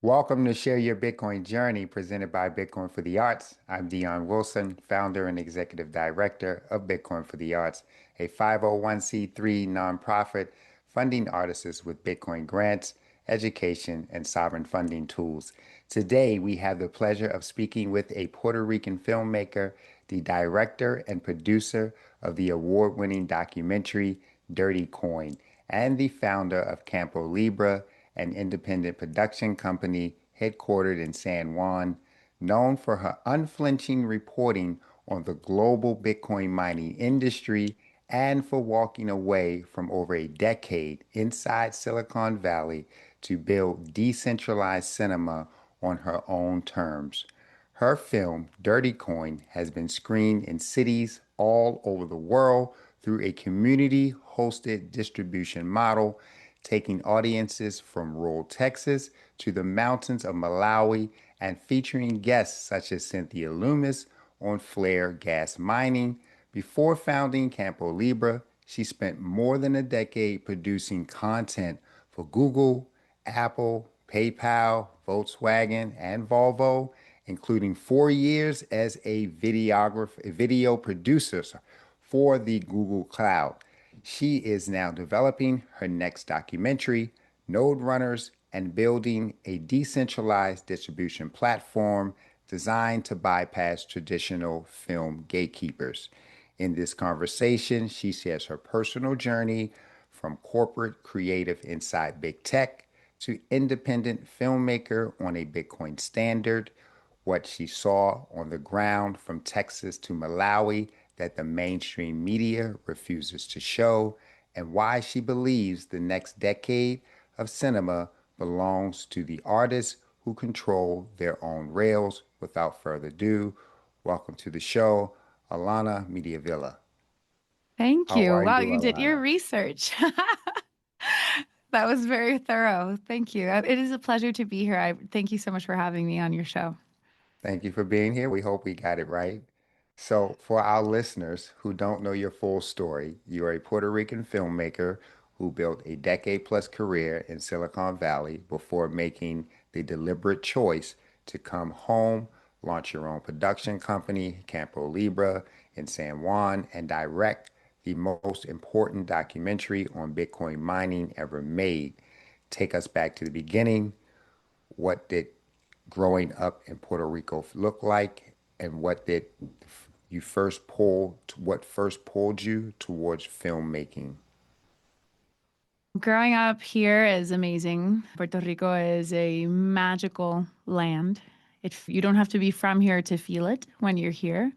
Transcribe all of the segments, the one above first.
Welcome to Share Your Bitcoin Journey, presented by Bitcoin for the Arts. I'm Dion Wilson, founder and executive director of Bitcoin for the Arts, a 501c3 nonprofit funding artists with Bitcoin grants, education, and sovereign funding tools. Today, we have the pleasure of speaking with a Puerto Rican filmmaker, the director and producer of the award-winning documentary Dirty Coin, and the founder of Campo Libre, an independent production company headquartered in San Juan, known for her unflinching reporting on the global Bitcoin mining industry and for walking away from over a decade inside Silicon Valley to build decentralized cinema on her own terms. Her film, Dirty Coin, has been screened in cities all over the world through a community hosted distribution model, taking audiences from rural Texas to the mountains of Malawi and featuring guests such as Cynthia Loomis on flare gas mining. Before founding Campo Libre, she spent more than a decade producing content for Google, Apple, PayPal, Volkswagen, and Volvo, including 4 years as a video producer for the Google Cloud. She is now developing her next documentary, Node Runners, and building a decentralized distribution platform designed to bypass traditional film gatekeepers. In this conversation, she shares her personal journey from corporate creative inside big tech to independent filmmaker on a Bitcoin standard, what she saw on the ground from Texas to Malawi that the mainstream media refuses to show, and why she believes the next decade of cinema belongs to the artists who control their own rails. Without further ado, welcome to the show, Alana Mediavilla. Thank How you. are Wow, you, you did your Alana? research. That was very thorough. Thank you. It is a pleasure to be here. I thank you so much for having me on your show. Thank you for being here. We hope we got it right. So, for our listeners who don't know your full story, you're a Puerto Rican filmmaker who built a decade plus career in Silicon Valley before making the deliberate choice to come home, launch your own production company, Campo Libre, in San Juan, and direct the most important documentary on Bitcoin mining ever made. Take us back to the beginning. What did growing up in Puerto Rico look like, and what first pulled you towards filmmaking? Growing up here is amazing. Puerto Rico is a magical land. You don't have to be from here to feel it when you're here.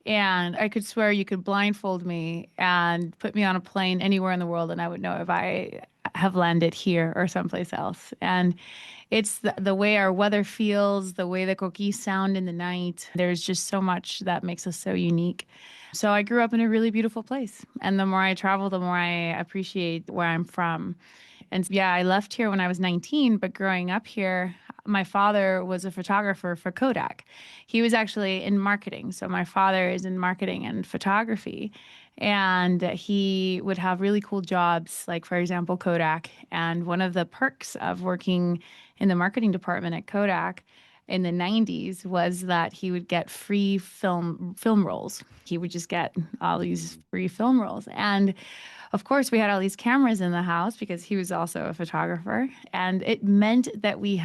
And I could swear you could blindfold me and put me on a plane anywhere in the world, and I would know if I have landed here or someplace else. And it's the way our weather feels, the way the coquis sound in the night. There's just so much that makes us so unique. So I grew up in a really beautiful place. And the more I travel, the more I appreciate where I'm from. And yeah, I left here when I was 19, but growing up here, my father was a photographer for Kodak. He was actually in marketing. So my father is in marketing and photography. And he would have really cool jobs, like, for example, Kodak. And one of the perks of working in the marketing department at Kodak in the 90s was that he would get free film rolls. He would just get all these free film rolls. And of course, we had all these cameras in the house because he was also a photographer. And it meant that we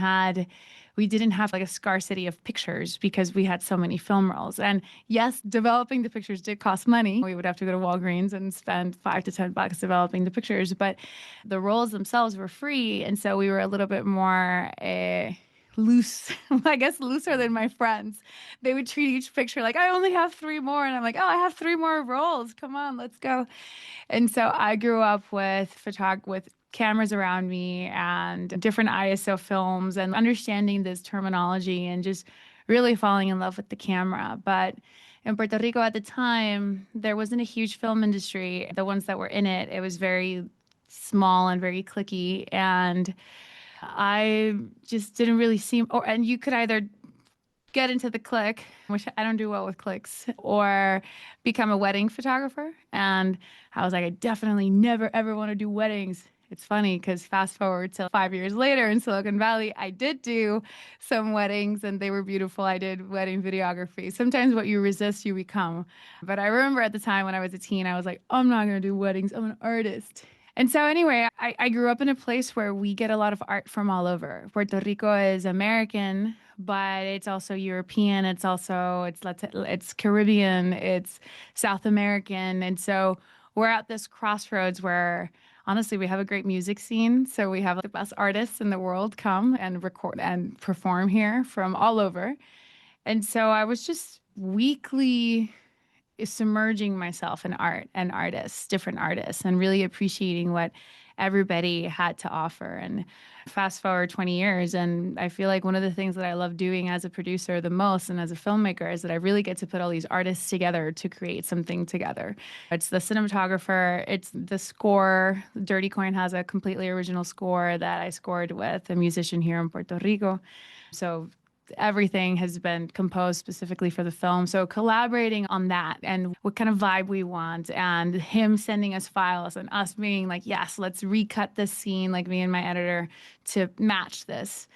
didn't have like a scarcity of pictures because we had so many film rolls. And yes, developing the pictures did cost money. We would have to go to Walgreens and spend $5 to $10 developing the pictures, but the rolls themselves were free. And so we were a little bit more loose, I guess looser than my friends. They would treat each picture like, I only have three more. And I'm like, oh, I have three more rolls. Come on, let's go. And so I grew up with cameras around me and different ISO films and understanding this terminology and just really falling in love with the camera. But in Puerto Rico at the time, there wasn't a huge film industry. The ones that were in it, it was very small and very cliquey. And I just didn't really see, and you could either get into the click, which I don't do well with clicks, or become a wedding photographer. And I was like, I definitely never ever want to do weddings. It's funny because fast forward to 5 years later in Silicon Valley, I did do some weddings and they were beautiful. I did wedding videography. Sometimes what you resist, you become. But I remember at the time when I was a teen, I was like, I'm not going to do weddings. I'm an artist. And so anyway, I grew up in a place where we get a lot of art from all over. Puerto Rico is American, but it's also European. It's Caribbean. It's South American. And so we're at this crossroads where honestly we have a great music scene. So we have the best artists in the world come and record and perform here from all over. And so I was just weekly submerging myself in art and artists, different artists, and really appreciating what everybody had to offer. And fast forward 20 years, and I feel like one of the things that I love doing as a producer the most and as a filmmaker is that I really get to put all these artists together to create something together. It's the cinematographer, it's the score. Dirty Coin has a completely original score that I scored with a musician here in Puerto Rico. So everything has been composed specifically for the film. So collaborating on that and what kind of vibe we want, and him sending us files and us being like, yes, let's recut this scene, like me and my editor, to match this.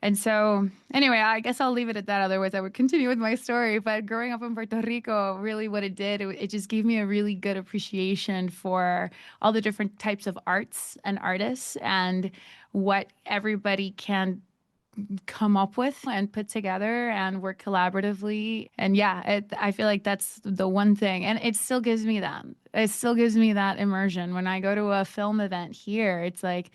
And so, anyway, I guess I'll leave it at that. Otherwise, I would continue with my story. But growing up in Puerto Rico, really what it did, it just gave me a really good appreciation for all the different types of arts and artists and what everybody can come up with and put together and work collaboratively. And yeah, I feel like that's the one thing. And it still gives me that. It still gives me that immersion. When I go to a film event here, it's like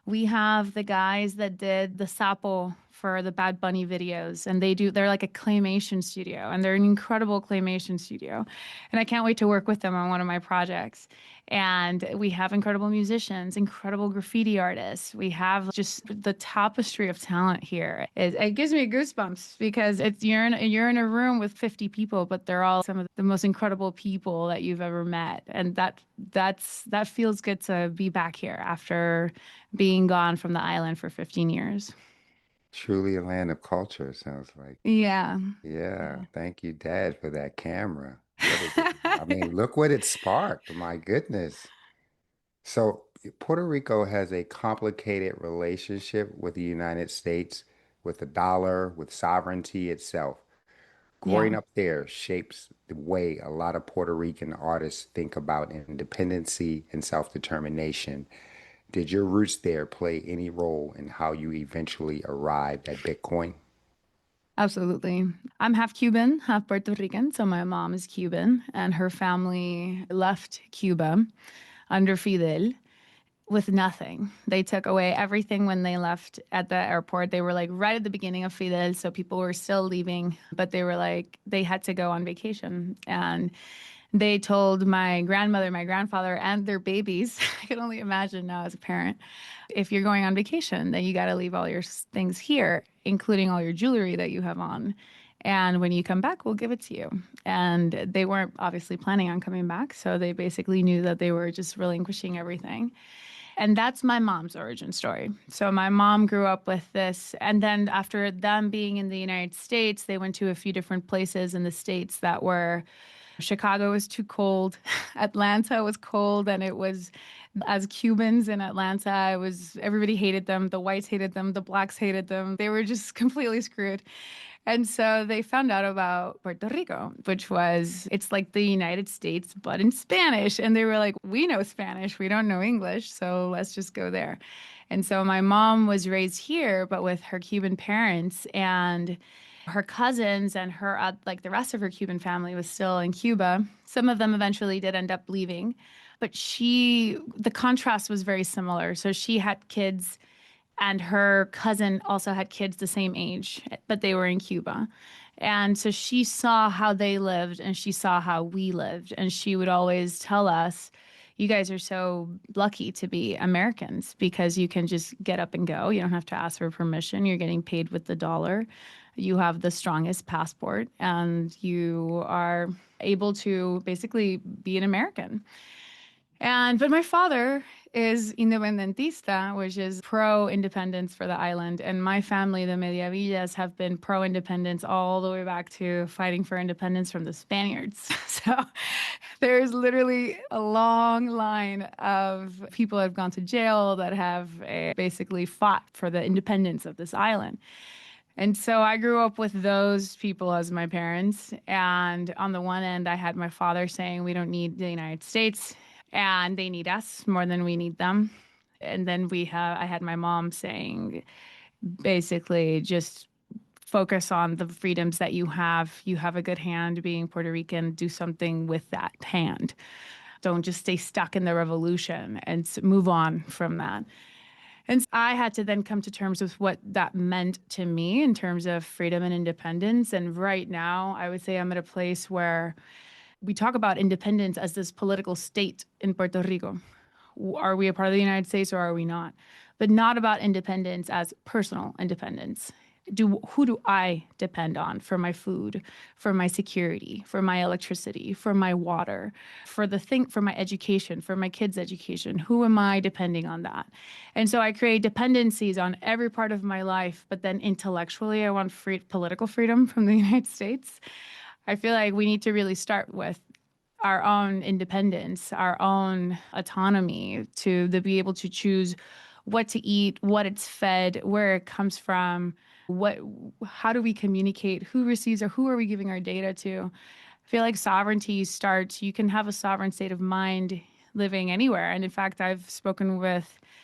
we have the guys that did the Sapo for the Bad Bunny videos, and they're like a claymation studio, and they're an incredible claymation studio. And I can't wait to work with them on one of my projects. And we have incredible musicians, incredible graffiti artists. We have just the tapestry of talent here. It gives me goosebumps because you're in a room with 50 people, but they're all some of the most incredible people that you've ever met. And that feels good to be back here after being gone from the island for 15 years. Truly a land of culture, sounds like. Yeah. Yeah, Yeah. thank you, Dad, for that camera. I mean, look what it sparked. My goodness. So, Puerto Rico has a complicated relationship with the United States, with the dollar, with sovereignty itself. Yeah. Growing up there shapes the way a lot of Puerto Rican artists think about independency and self-determination. Did your roots there play any role in how you eventually arrived at Bitcoin? Absolutely. I'm half Cuban, half Puerto Rican. So my mom is Cuban, and her family left Cuba under Fidel with nothing. They took away everything when they left at the airport. They were like right at the beginning of Fidel, so people were still leaving, but they were like, they had to go on vacation. And they told my grandmother, my grandfather, and their babies, I can only imagine now as a parent, if you're going on vacation, then you got to leave all your things here, including all your jewelry that you have on. And when you come back, we'll give it to you. And they weren't obviously planning on coming back. So they basically knew that they were just relinquishing everything. And that's my mom's origin story. So my mom grew up with this. And then after them being in the United States, they went to a few different places in the States that were Chicago was too cold. Atlanta was cold, and it was as Cubans in Atlanta, it was everybody hated them. The whites hated them, the blacks hated them. They were just completely screwed. And so they found out about Puerto Rico, which was, it's like the United States, but in Spanish. And they were like, we know Spanish, we don't know English, so let's just go there. And so my mom was raised here, but with her Cuban parents, and her cousins and her, like the rest of her Cuban family was still in Cuba. Some of them eventually did end up leaving, but the contrast was very similar. So she had kids, and her cousin also had kids the same age, but they were in Cuba. And so she saw how they lived and she saw how we lived. And she would always tell us, you guys are so lucky to be Americans because you can just get up and go. You don't have to ask for permission. You're getting paid with the dollar. You have the strongest passport and you are able to basically be an American. But my father is independentista, which is pro-independence for the island. And my family, the Mediavillas, have been pro-independence all the way back to fighting for independence from the Spaniards. So there's literally a long line of people that have gone to jail that have basically fought for the independence of this island. And so I grew up with those people as my parents. And on the one end, I had my father saying, we don't need the United States and they need us more than we need them. And then I had my mom saying, basically, just focus on the freedoms that you have. You have a good hand being Puerto Rican, do something with that hand. Don't just stay stuck in the revolution and move on from that. And I had to then come to terms with what that meant to me in terms of freedom and independence. And right now, I would say I'm at a place where we talk about independence as this political state in Puerto Rico. Are we a part of the United States or are we not? But not about independence as personal independence. Who do I depend on for my food, for my security, for my electricity, for my water, for my education, for my kids' education? Who am I depending on that? And so I create dependencies on every part of my life, but then intellectually I want political freedom from the United States. I feel like we need to really start with our own independence, our own autonomy to be able to choose what to eat, what it's fed, where it comes from, how do we communicate, who receives or who are we giving our data to. I feel like sovereignty starts, you can have a sovereign state of mind living anywhere. And in fact,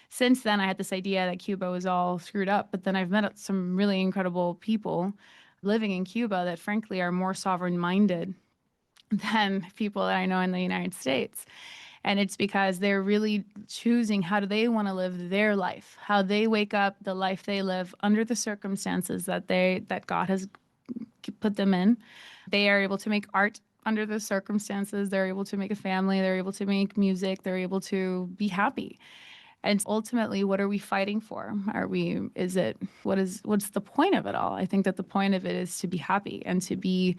since then, I had this idea that Cuba was all screwed up, but then I've met some really incredible people living in Cuba that frankly are more sovereign minded than people that I know in the United States. And it's because they're really choosing how do they want to live their life, how they wake up, the life they live under the circumstances that God has put them in. They are able to make art under the circumstances. They're able to make a family. They're able to make music. They're able to be happy. And ultimately, what are we fighting for? What's the point of it all? I think that the point of it is to be happy and to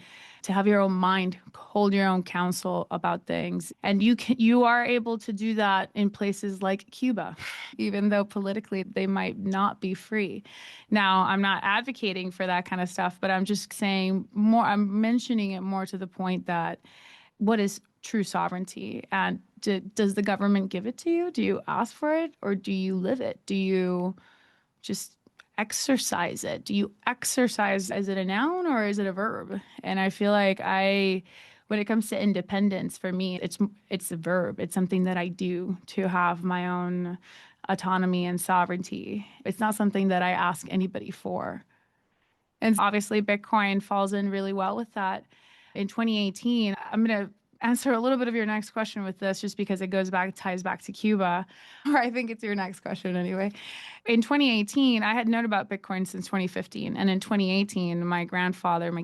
have your own mind, hold your own counsel about things. And you are able to do that in places like Cuba, even though politically they might not be free. Now, I'm not advocating for that kind of stuff, but I'm just I'm mentioning it more to the point that what is true sovereignty? And does the government give it to you? Do you ask for it or do you live it? Do you just exercise it? Do you exercise? Is it a noun or is it a verb? And I feel like when it comes to independence, for me, it's a verb. It's something that I do to have my own autonomy and sovereignty. It's not something that I ask anybody for. And obviously, Bitcoin falls in really well with that. In 2018, I'm going to answer a little bit of your next question with this just because it ties back to Cuba, or I think it's your next question anyway. In 2018, I had known about Bitcoin since 2015. And in 2018, my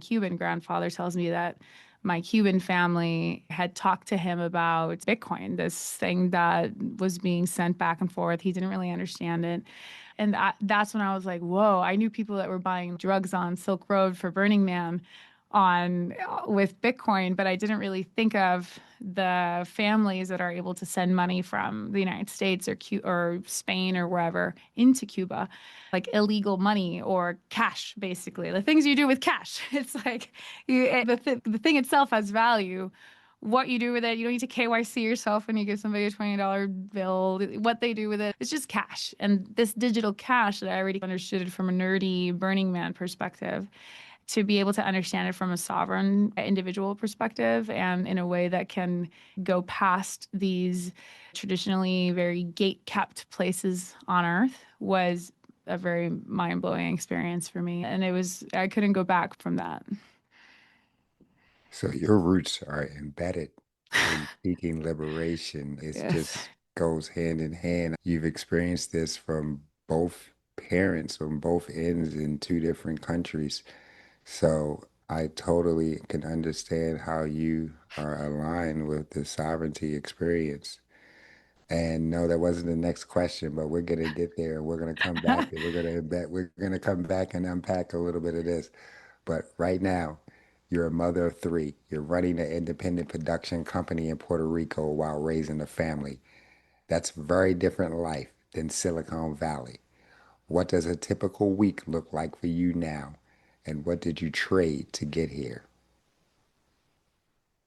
Cuban grandfather tells me that my Cuban family had talked to him about Bitcoin, this thing that was being sent back and forth. He didn't really understand it. And that's when I was like, whoa, I knew people that were buying drugs on Silk Road for Burning Man with Bitcoin, but I didn't really think of the families that are able to send money from the United States or Spain or wherever into Cuba, like illegal money or cash, basically the things you do with cash. It's like the thing itself has value. What you do with it, you don't need to KYC yourself when you give somebody a $20 bill. What they do with it, it's just cash. And this digital cash that I already understood it from a nerdy Burning Man perspective, to be able to understand it from a sovereign individual perspective and in a way that can go past these traditionally very gate-kept places on earth was a very mind-blowing experience for me. And I couldn't go back from that. So your roots are embedded in seeking liberation. It Yes. just goes hand in hand. You've experienced this from both parents, from both ends in two different countries. So I totally can understand how you are aligned with the sovereignty experience. And no, that wasn't the next question, but we're gonna get there. We're gonna come back and we're gonna come back and unpack a little bit of this. But right now, You're a mother of three. You're running an independent production company in Puerto Rico while raising a family. That's very different life than Silicon Valley. What does a typical week look like for you now? And what did you trade to get here?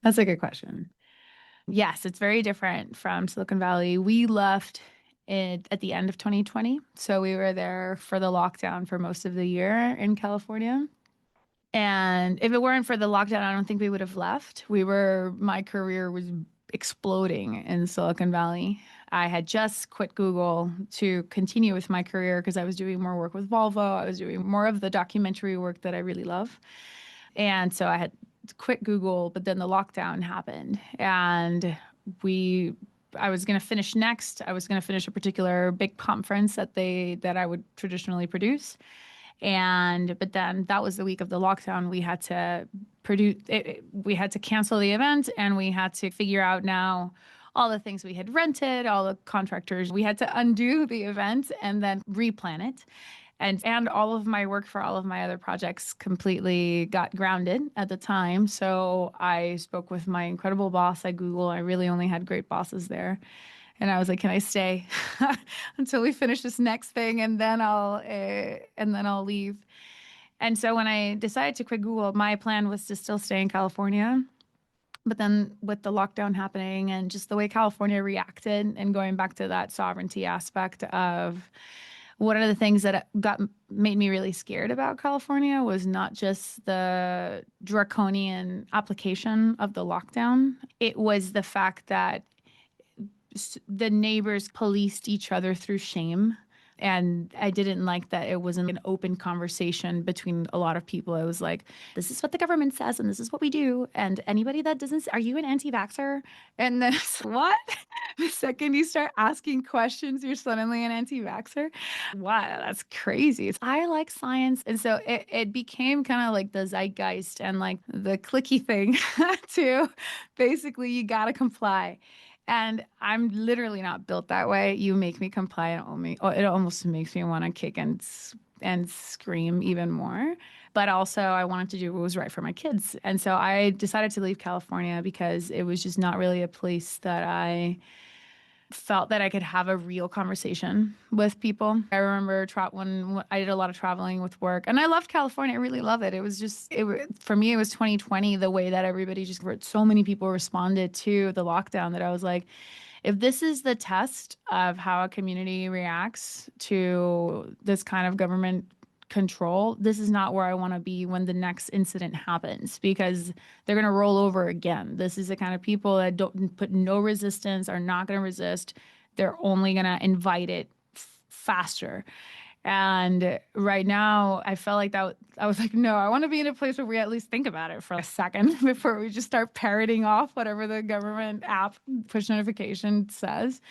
That's a good question. Yes, it's very different from Silicon Valley. We left it at the end of 2020. So we were there for the lockdown for most of the year in California. And if it weren't for the lockdown, I don't think we would have left. My career was exploding in Silicon Valley. I had just quit Google to continue with my career because I was doing more work with Volvo. I was doing more of the documentary work that I really love. And so I had quit Google, but then the lockdown happened. And we I was going to finish next. I was going to finish a particular big conference that I would traditionally produce. But then that was the week of the lockdown. We had to we had to cancel the event, and we had to figure out now all the things we had rented, all the contractors. We had to undo the event and then replan it. And all of my work for all of my other projects completely got grounded at the time. So I spoke with my incredible boss at Google. I really only had great bosses there. And I was like, "Can I stay until we finish this next thing, and then I'll leave." And so when I decided to quit Google, my plan was to still stay in California. But then with the lockdown happening and just the way California reacted, and going back to that sovereignty aspect of one of the things that made me really scared about California was not just the draconian application of the lockdown. It was the fact that the neighbors policed each other through shame. And I didn't like that it wasn't an open conversation between a lot of people. It was like, this is what the government says, and this is what we do. And anybody that doesn't, are you an anti-vaxxer? And then it's what? The second you start asking questions, you're suddenly an anti-vaxxer. Wow, that's crazy. I like science. And so it became kind of like the zeitgeist and like the clicky thing to basically you got to comply. And I'm literally not built that way. You make me comply, and it almost makes me want to kick and scream even more. But also, I wanted to do what was right for my kids. And so I decided to leave California because it was just not really a place that I felt that I could have a real conversation with people. I remember when I did a lot of traveling with work, and I loved California. I really love it. It was just for me. It was 2020. The way that everybody so many people responded to the lockdown that I was like, if this is the test of how a community reacts to this kind of government control, this is not where I want to be when the next incident happens, because they're going to roll over again. This is the kind of people that don't put no resistance, are not going to resist. They're only going to invite it faster. And right now, I felt like that. I was like, no, I want to be in a place where we at least think about it for a second before we just start parroting off whatever the government app push notification says.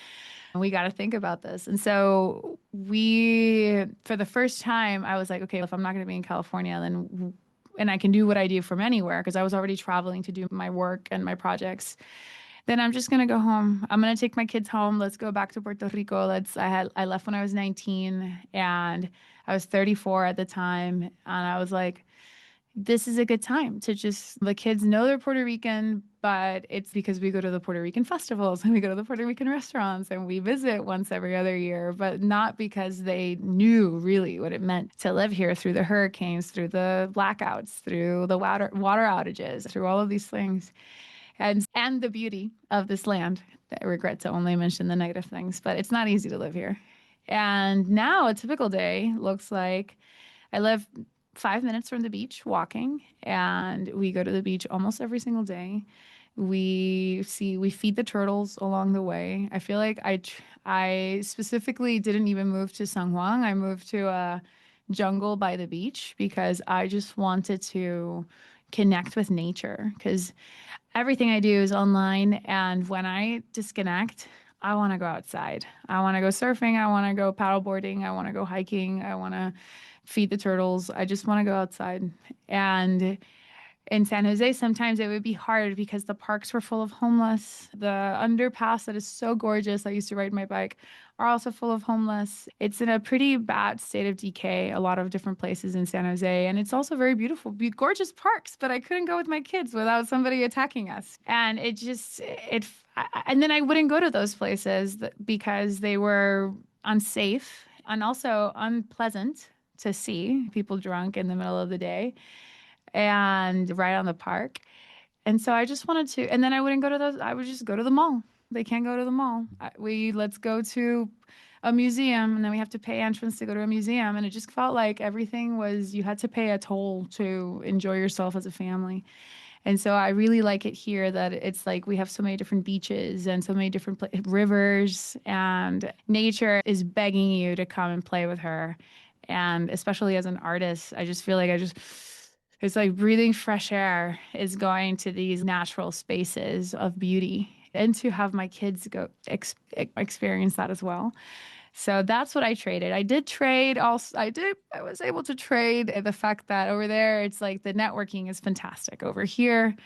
We got to think about this. And so for the first time, I was like, okay, if I'm not going to be in California, and I can do what I do from anywhere, because I was already traveling to do my work and my projects, then I'm just going to go home. I'm going to take my kids home. Let's go back to Puerto Rico. I left when I was 19, and I was 34 at the time. And I was like, this is a good time to the kids know they're Puerto Rican, but it's because we go to the Puerto Rican festivals and we go to the Puerto Rican restaurants and we visit once every other year, but not because they knew really what it meant to live here through the hurricanes, through the blackouts, through the water outages, through all of these things. And the beauty of this land. I regret to only mention the negative things, but it's not easy to live here. And now a typical day looks like I live 5 minutes from the beach walking, and we go to the beach almost every single day. We feed the turtles along the way. I feel like I specifically didn't even move to San Juan. I moved to a jungle by the beach because I just wanted to connect with nature, because everything I do is online. And when I disconnect, I want to go outside. I want to go surfing. I want to go paddleboarding. I want to go hiking. I want to feed the turtles. I just want to go outside. And in San Jose, sometimes it would be hard because the parks were full of homeless. The underpass that is so gorgeous, I used to ride my bike are also full of homeless. It's in a pretty bad state of decay, a lot of different places in San Jose. And it's also very beautiful, gorgeous parks, but I couldn't go with my kids without somebody attacking us. And it just, and then I wouldn't go to those places because they were unsafe and also unpleasant to see people drunk in the middle of the day and right on the park. And so I just wanted to, and then I wouldn't go to those, I would just go to the mall. They can't go to the mall. Let's go to a museum and then we have to pay entrance to go to a museum. And it just felt like everything was, you had to pay a toll to enjoy yourself as a family. And so I really like it here that it's like we have so many different beaches and so many different rivers, and nature is begging you to come and play with her. And especially as an artist, I just feel like it's like breathing fresh air is going to these natural spaces of beauty and to have my kids go experience that as well. So that's what I traded. I did trade also. I was able to trade the fact that over there, it's like the networking is fantastic. Over here,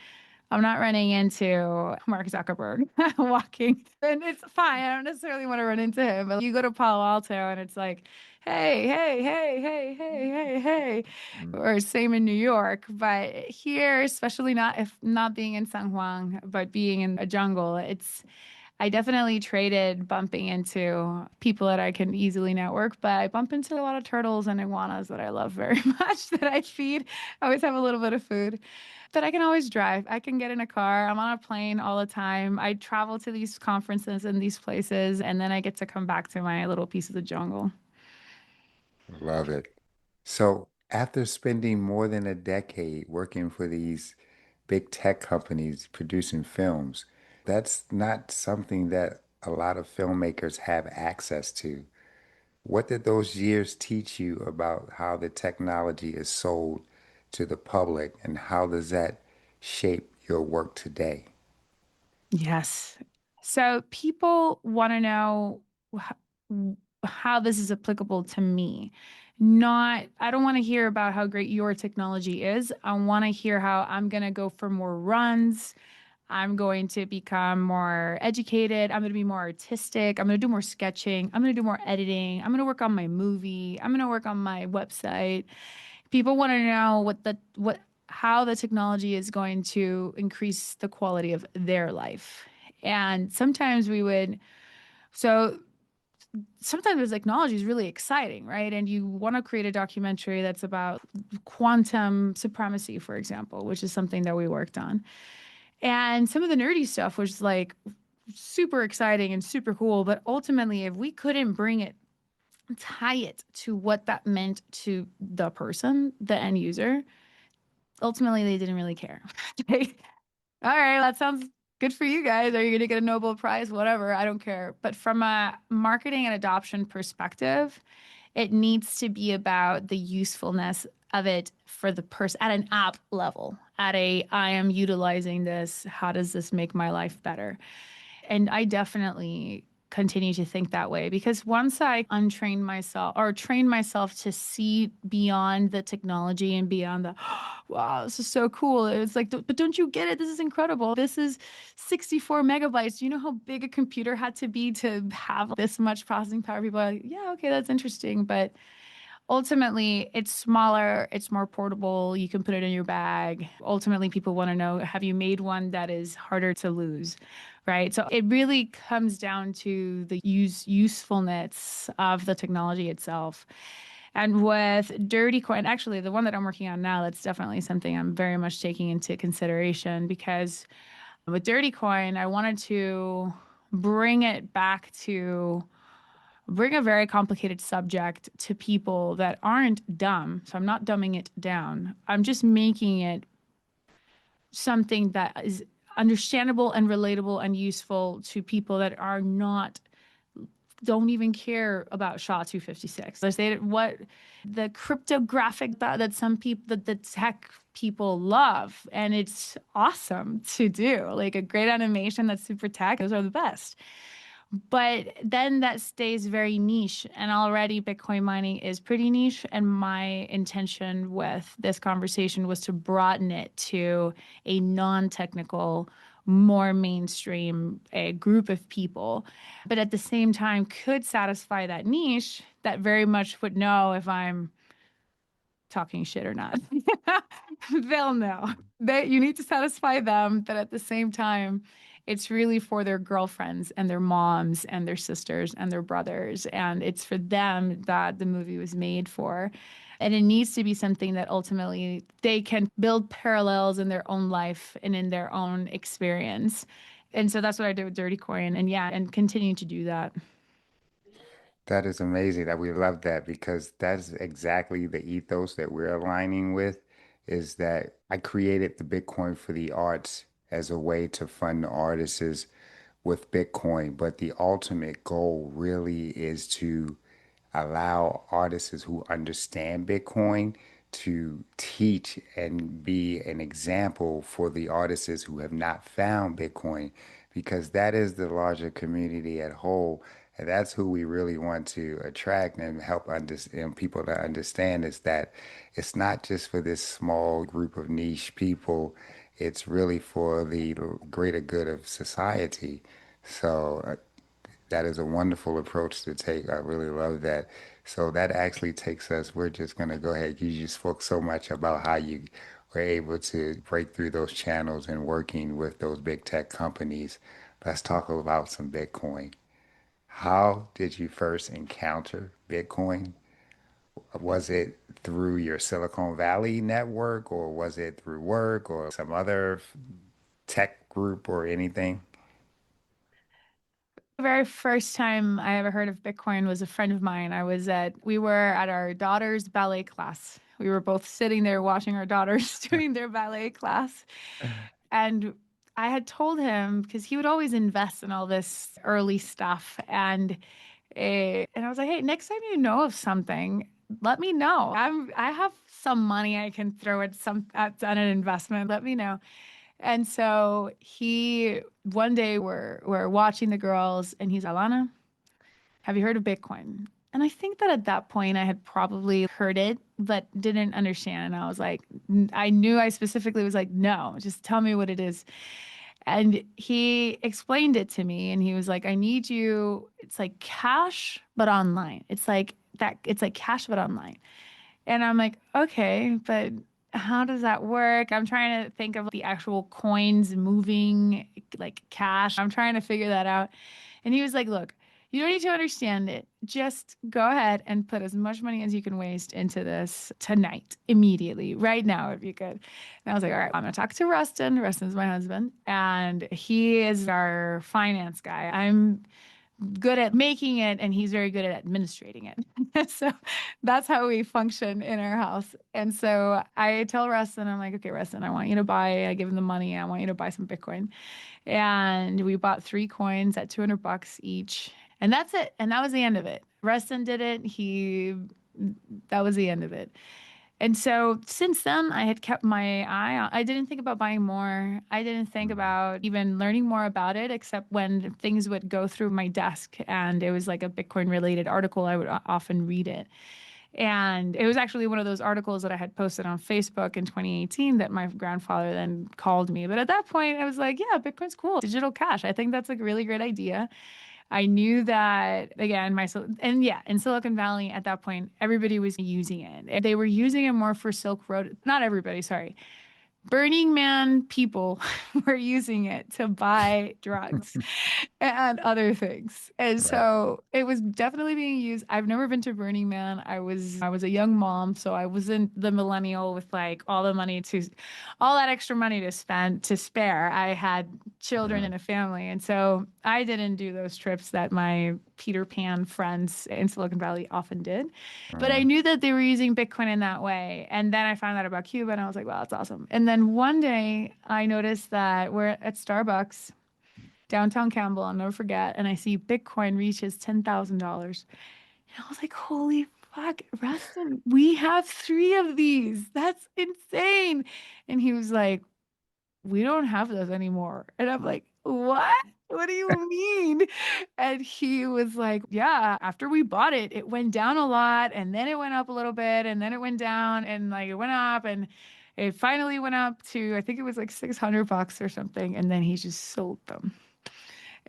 I'm not running into Mark Zuckerberg walking, and it's fine. I don't necessarily want to run into him, but you go to Palo Alto and it's like, hey, hey, hey, hey, hey, hey, hey, or same in New York. But here, especially not if not being in San Juan, but being in a jungle, I definitely traded bumping into people that I can easily network, but I bump into a lot of turtles and iguanas that I love very much that I feed. I always have a little bit of food. But I can always drive. I can get in a car. I'm on a plane all the time. I travel to these conferences and these places, and then I get to come back to my little piece of the jungle. Love it. So, after spending more than a decade working for these big tech companies producing films, that's not something that a lot of filmmakers have access to. What did those years teach you about how the technology is sold to the public, and how does that shape your work today? Yes. So people want to know how this is applicable to me. Not, I don't want to hear about how great your technology is. I want to hear how I'm going to go for more runs. I'm going to become more educated. I'm going to be more artistic. I'm going to do more sketching. I'm going to do more editing. I'm going to work on my movie. I'm going to work on my website. People want to know how the technology is going to increase the quality of their life. And so sometimes the technology is really exciting, right? And you want to create a documentary that's about quantum supremacy, for example, which is something that we worked on. And some of the nerdy stuff was like super exciting and super cool. But ultimately, if we couldn't tie it to what that meant to the person, the end user, ultimately they didn't really care. Okay. All right, that sounds good for you guys. Are you going to get a Nobel Prize? Whatever, I don't care. But from a marketing and adoption perspective, it needs to be about the usefulness of it for the person at an app level, I am utilizing this. How does this make my life better? And I definitely continue to think that way because once I untrained myself or trained myself to see beyond the technology and beyond the, wow, this is so cool. It's like, but don't you get it? This is incredible. This is 64 megabytes. Do you know how big a computer had to be to have this much processing power? People are like, yeah, okay, that's interesting. But ultimately, it's smaller, it's more portable, you can put it in your bag. Ultimately, people want to know, have you made one that is harder to lose, right? So it really comes down to the usefulness of the technology itself. And with Dirty Coin, actually, the one that I'm working on now, that's definitely something I'm very much taking into consideration because with Dirty Coin, I wanted to bring it back to bring a very complicated subject to people that aren't dumb. So I'm not dumbing it down. I'm just making it something that is understandable and relatable and useful to people that are not don't even care about SHA-256. They say what the cryptographic that some people that the tech people love, and it's awesome to do. Like a great animation that's super tech, those are the best. But then that stays very niche. And already Bitcoin mining is pretty niche. And my intention with this conversation was to broaden it to a non technical, more mainstream a group of people, but at the same time could satisfy that niche that very much would know if I'm talking shit or not. They'll know that you need to satisfy them, but at the same time, it's really for their girlfriends and their moms and their sisters and their brothers. And it's for them that the movie was made for. And it needs to be something that ultimately they can build parallels in their own life and in their own experience. And so that's what I did with Dirty Coin. And yeah, and continue to do that. That is amazing that we love that because that's exactly the ethos that we're aligning with is that I created the Bitcoin for the arts as a way to fund the artists with Bitcoin, but the ultimate goal really is to allow artists who understand Bitcoin to teach and be an example for the artists who have not found Bitcoin, because that is the larger community at whole. And that's who we really want to attract and help understand people to understand is that it's not just for this small group of niche people, it's really for the greater good of society. So that is a wonderful approach to take. I really love that. So that actually takes us, we're just going to go ahead. You just spoke so much about how you were able to break through those channels and working with those big tech companies. Let's talk about some Bitcoin. How did you first encounter Bitcoin? Was it through your Silicon Valley network, or was it through work or some other tech group or anything? The very first time I ever heard of Bitcoin was a friend of mine. We were at our daughter's ballet class. We were both sitting there watching our daughters doing their ballet class. And I had told him because he would always invest in all this early stuff. And I was like, hey, next time you know of something, let me know. I have some money I can throw at an investment. Let me know. And so he one day we're watching the girls and he's Alana, have you heard of Bitcoin? And I think that at that point I had probably heard it, but didn't understand. And I was like, I knew I specifically was like, no, just tell me what it is. And he explained it to me and he was like, I need you, it's like cash, but online. It's like cash, but online. And I'm like, okay, but how does that work? I'm trying to think of the actual coins moving like cash. I'm trying to figure that out. And he was like, look, you don't need to understand it. Just go ahead and put as much money as you can waste into this tonight, immediately, right now, if you could. And I was like, all right, I'm going to talk to Rustin. Rustin's my husband, and he is our finance guy. I'm good at making it and he's very good at administrating it. So that's how we function in our house. And so I tell Rustin, I'm like, okay, Rustin, I give him the money. I want you to buy some Bitcoin. And we bought 3 coins at $200 each. And that's it. And that was the end of it. Rustin did it. That was the end of it. And so since then, I had kept my eye on, I didn't think about buying more. I didn't think about even learning more about it, except when things would go through my desk and it was like a Bitcoin related article, I would often read it. And it was actually one of those articles that I had posted on Facebook in 2018 that my grandfather then called me. But at that point, I was like, yeah, Bitcoin's cool. Digital cash. I think that's a really great idea. I knew that again, and yeah, in Silicon Valley at that point, everybody was using it. They were using it more for Silk Road. Not everybody, sorry. Burning Man people were using it to buy drugs and other things. And Right. so it was definitely being used. I've never been to Burning Man. I was a young mom, so I wasn't the millennial with like all that extra money to spare. I had children Mm, and a family, and so I didn't do those trips that my Peter Pan friends in Silicon Valley often did. But I mm, knew that they were using Bitcoin in that way. And then I found out about Cuba and I was like, wow, that's awesome. And then one day I noticed that we're at Starbucks, downtown Campbell, I'll never forget. And I see Bitcoin reaches $10,000. And I was like, holy fuck, Rustin, we have 3 of these. That's insane. And he was like, we don't have those anymore. And I'm like, what? What do you mean? And he was like, yeah, after we bought it, it went down a lot and then it went up a little bit and then it went down and like it went up and It finally went up to, I think it was like $600 or something. And then he just sold them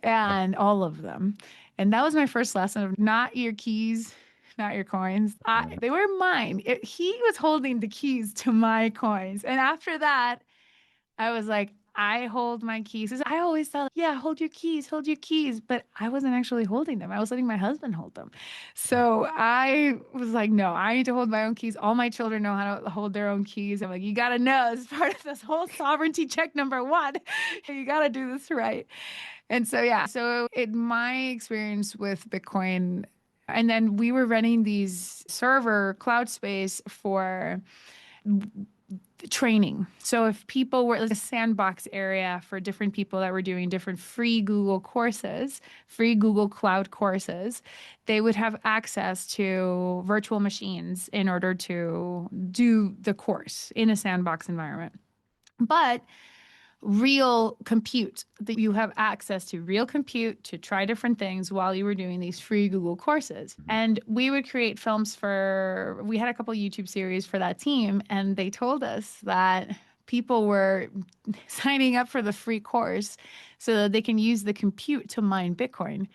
and all of them. And that was my first lesson of not your keys, not your coins. They were mine. He was holding the keys to my coins. And after that, I was like, I hold my keys. 'Cause I always thought, yeah, hold your keys, hold your keys. But I wasn't actually holding them. I was letting my husband hold them. So I was like, no, I need to hold my own keys. All my children know how to hold their own keys. I'm like, you got to know, as part of this whole sovereignty check number one, you got to do this right. And so, yeah, so in my experience with Bitcoin, and then we were running these server cloud space for training. So if people were like a sandbox area for different people that were doing different free Google courses, free Google Cloud courses, they would have access to virtual machines in order to do the course in a sandbox environment. But real compute, that you have access to real compute to try different things while you were doing these free Google courses. And we would create films we had a couple YouTube series for that team, and they told us that people were signing up for the free course so that they can use the compute to mine Bitcoin.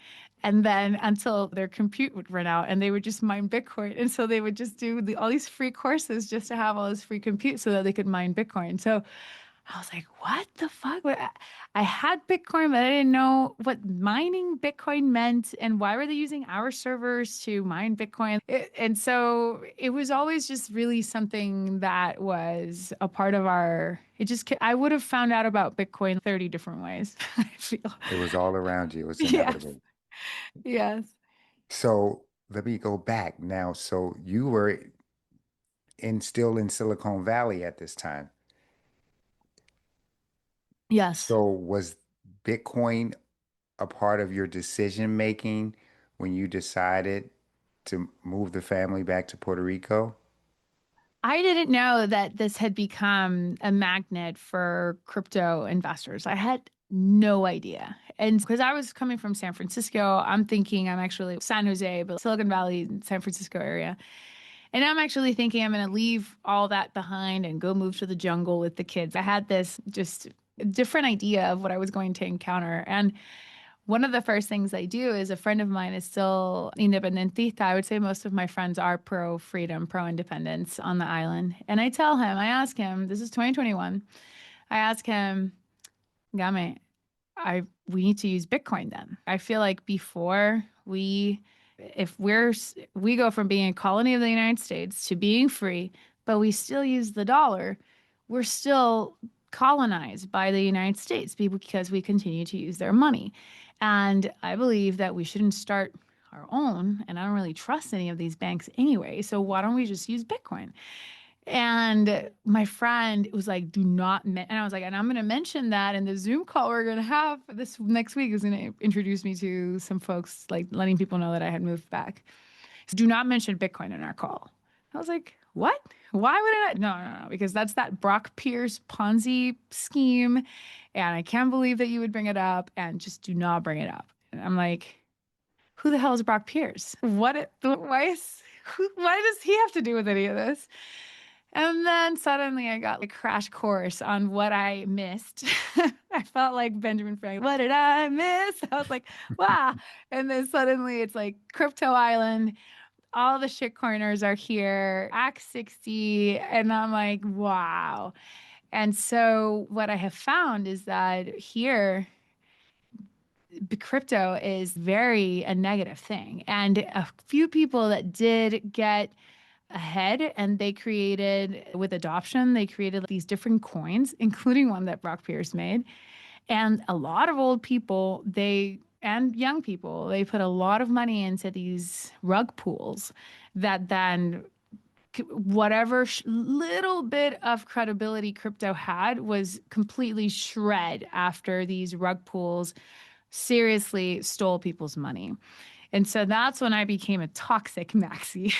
And then until their compute would run out and they would just mine Bitcoin. And so they would just do all these free courses just to have all this free compute so that they could mine Bitcoin. So I was like, what the fuck? I had Bitcoin, but I didn't know what mining Bitcoin meant and why were they using our servers to mine Bitcoin. And so it was always just really something that was a part of I would have found out about Bitcoin 30 different ways, I feel. It was all around you. It was Yes. inevitable. Yes. So let me go back now. So you were still in Silicon Valley at this time. Yes. So was Bitcoin a part of your decision making when you decided to move the family back to Puerto Rico? I didn't know that this had become a magnet for crypto investors. I had no idea. And because I was coming from San Francisco, I'm thinking I'm actually San Jose, but Silicon Valley, San Francisco area. And I'm actually thinking I'm going to leave all that behind and go move to the jungle with the kids. I had this just different idea of what I was going to encounter. And one of the first things I do is a friend of mine is still independentista. I would say most of my friends are pro freedom, pro independence on the island. And I ask him, this is 2021. I ask him, Game, we need to use Bitcoin then. I feel like before if we go from being a colony of the United States to being free, but we still use the dollar, we're still colonized by the United States because we continue to use their money. And I believe that we shouldn't start our own. And I don't really trust any of these banks anyway. So why don't we just use Bitcoin? And my friend was like, do not, and I was like, and I'm going to mention that in the Zoom call we're going to have this next week is going to introduce me to some folks, like letting people know that I had moved back. So do not mention Bitcoin in our call. I was like, what? Why would I? No, because that's that Brock Pierce Ponzi scheme. And I can't believe that you would bring it up and just do not bring it up. And I'm like, who the hell is Brock Pierce? Why does he have to do with any of this? And then suddenly I got like a crash course on what I missed. I felt like Benjamin Franklin. What did I miss? I was like, wow. And then suddenly it's like Crypto Island. All the shit corners are here, Act 60. And I'm like, wow. And so what I have found is that here, crypto is very a negative thing. And a few people that did get ahead and with adoption, they created these different coins, including one that Brock Pierce made. And a lot of old people, and young people, they put a lot of money into these rug pools that then whatever little bit of credibility crypto had was completely shred after these rug pools seriously stole people's money. And so that's when I became a toxic maxi.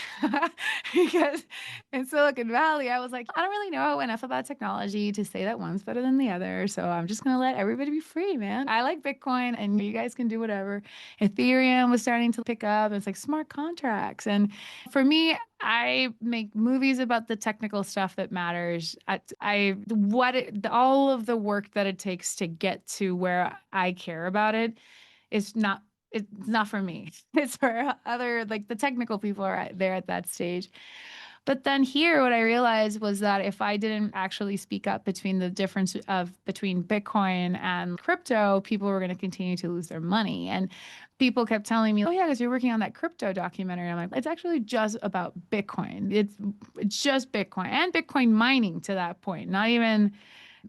Because in Silicon Valley, I was like, I don't really know enough about technology to say that one's better than the other. So I'm just going to let everybody be free, man. I like Bitcoin and you guys can do whatever. Ethereum was starting to pick up. It's like smart contracts. And for me, I make movies about the technical stuff that matters. All of the work that it takes to get to where I care about it is not it's not for me. It's for other, like the technical people are there at that stage. But then here, what I realized was that if I didn't actually speak up between the difference of between Bitcoin and crypto, people were going to continue to lose their money. And people kept telling me, "Oh yeah, because you're working on that crypto documentary." I'm like, "It's actually just about Bitcoin. It's just Bitcoin and Bitcoin mining to that point, not even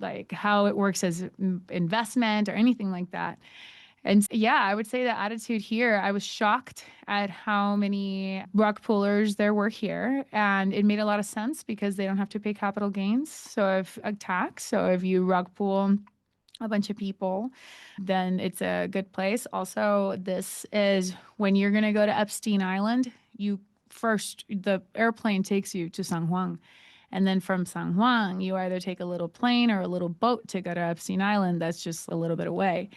like how it works as investment or anything like that." And yeah, I would say the attitude here, I was shocked at how many rug pullers there were here. And it made a lot of sense because they don't have to pay capital gains. So if a tax, so if you rug pull a bunch of people, then it's a good place. Also, this is when you're going to go to Epstein Island, the airplane takes you to San Juan. And then from San Juan, you either take a little plane or a little boat to go to Epstein Island. That's just a little bit away.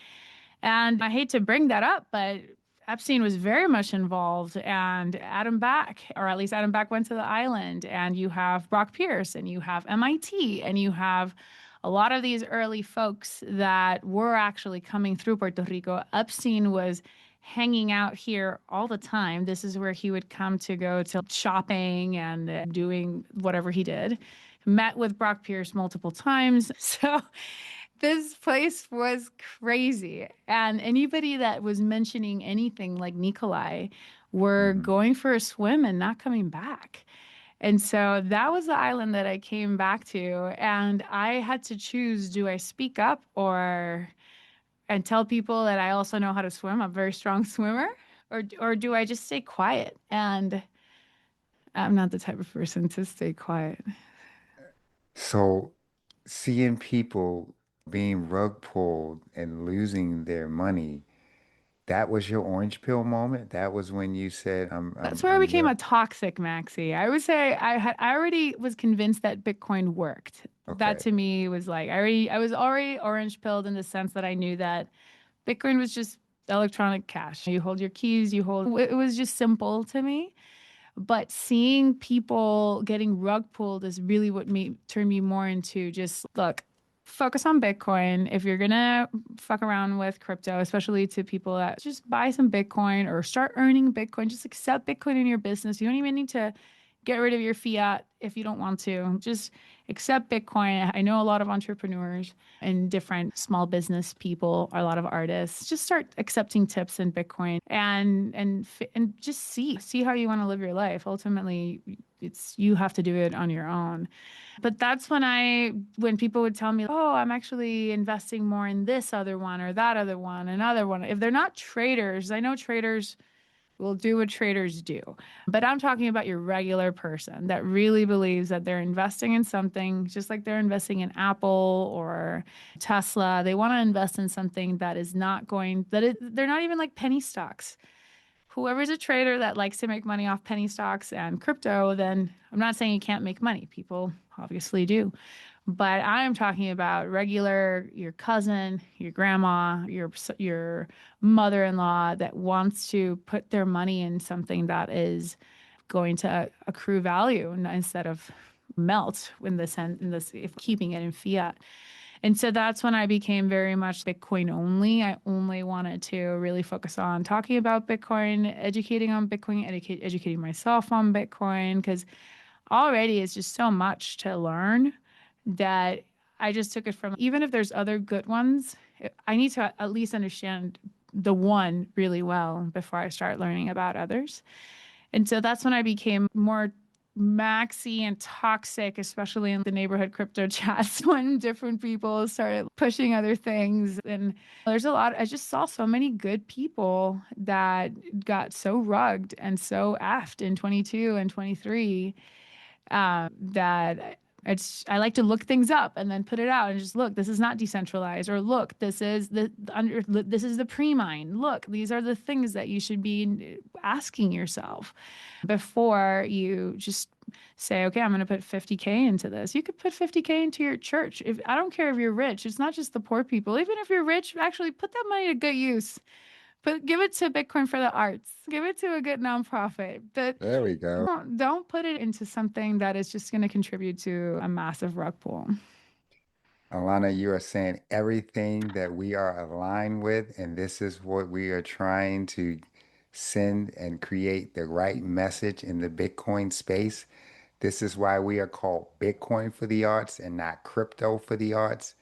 And I hate to bring that up, but Epstein was very much involved, and Adam Back, or at least Adam Back went to the island, and you have Brock Pierce, and you have MIT, and you have a lot of these early folks that were actually coming through Puerto Rico. Epstein was hanging out here all the time. This is where he would come to go to shopping and doing whatever he did. Met with Brock Pierce multiple times. So this place was crazy. And anybody that was mentioning anything like Nikolai were Hmm. going for a swim and not coming back. And so that was the island that I came back to. And I had to choose, do I speak up and tell people that I also know how to swim? I'm a very strong swimmer. Or do I just stay quiet? And I'm not the type of person to stay quiet. So seeing people being rug pulled and losing their money, that was your orange pill moment? That was when you said, That's where I I'm became here. a toxic maxi. I would say I already was convinced that Bitcoin worked. That Okay. to me was like I was already orange pilled in the sense that I knew that Bitcoin was just electronic cash. You hold your keys, it was just simple to me. But seeing people getting rug pulled is really what made turned me more into just look, focus on Bitcoin. If you're gonna fuck around with crypto, especially to people that just buy some Bitcoin or start earning Bitcoin, just accept Bitcoin in your business. You don't even need to get rid of your fiat if you don't want to. Just accept Bitcoin. I know a lot of entrepreneurs and different small business people, a lot of artists. Just start accepting tips in Bitcoin and just see how you want to live your life. Ultimately, it's you have to do it on your own. But that's when people would tell me, "Oh, I'm actually investing more in this other one or that other one, another one." If they're not traders, I know traders will do what traders do. But I'm talking about your regular person that really believes that they're investing in something, just like they're investing in Apple or Tesla. They want to invest in something that is not going, they're not even like penny stocks. Whoever's a trader that likes to make money off penny stocks and crypto, then I'm not saying you can't make money. People obviously do. But I'm talking about regular, your cousin, your grandma, your mother-in-law that wants to put their money in something that is going to accrue value instead of melt if keeping it in fiat. And so that's when I became very much Bitcoin only. I only wanted to really focus on talking about Bitcoin, educating on Bitcoin, educating myself on Bitcoin, because already it's just so much to learn that I just took it from, even if there's other good ones, I need to at least understand the one really well before I start learning about others. And so that's when I became more maxi and toxic, especially in the neighborhood crypto chats when different people started pushing other things. And there's a lot, I just saw so many good people that got so rugged and so effed in 22 and 23 that I like to look things up and then put it out and just look, this is not decentralized, or look, this is the pre-mine. Look, these are the things that you should be asking yourself before you just say, okay, I'm going to put 50K into this. You could put 50K into your church. If I don't care if you're rich, it's not just the poor people. Even if you're rich, actually put that money to good use. But give it to Bitcoin for the arts. Give it to a good nonprofit. But There we go. don't put it into something that is just going to contribute to a massive rug pull. Alana, you are saying everything that we are aligned with, and this is what we are trying to send and create the right message in the Bitcoin space. This is why we are called Bitcoin for the arts and not crypto for the arts,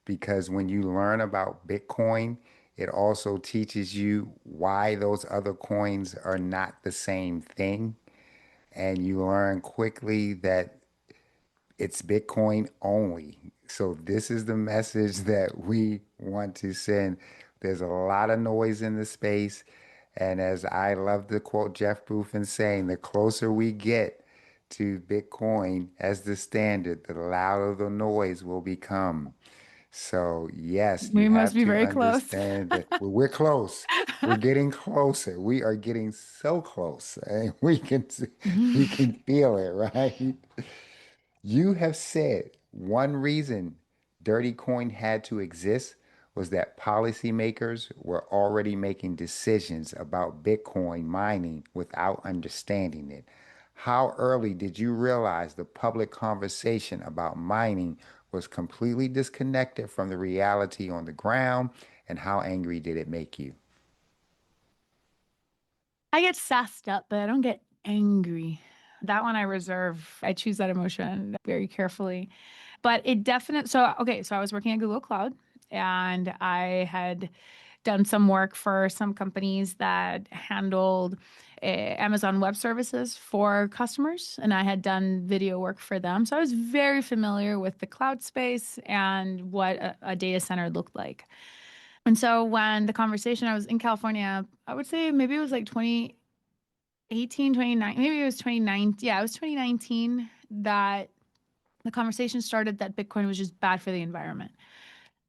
because when you learn about Bitcoin, it also teaches you why those other coins are not the same thing. And you learn quickly that it's Bitcoin only. So this is the message that we want to send. There's a lot of noise in the space. And as I love to quote Jeff Boofen saying, the closer we get to Bitcoin as the standard, the louder the noise will become. So yes, you We must have be to very close. understand that we're close. We're getting closer. We are getting so close. And we can feel it, right? You have said one reason Dirty Coin had to exist was that policymakers were already making decisions about Bitcoin mining without understanding it. How early did you realize the public conversation about mining was completely disconnected from the reality on the ground, and how angry did it make you? I get sassed up, but I don't get angry. That one I reserve. I choose that emotion very carefully. But it definitely, so, okay, so I was working at Google Cloud and I had done some work for some companies that handled Amazon Web Services for customers, and I had done video work for them. So I was very familiar with the cloud space and what a data center looked like. And so when the conversation, I was in California, I would say maybe it was like 2018, 2019, maybe it was 2019. Yeah, it was 2019 that the conversation started that Bitcoin was just bad for the environment.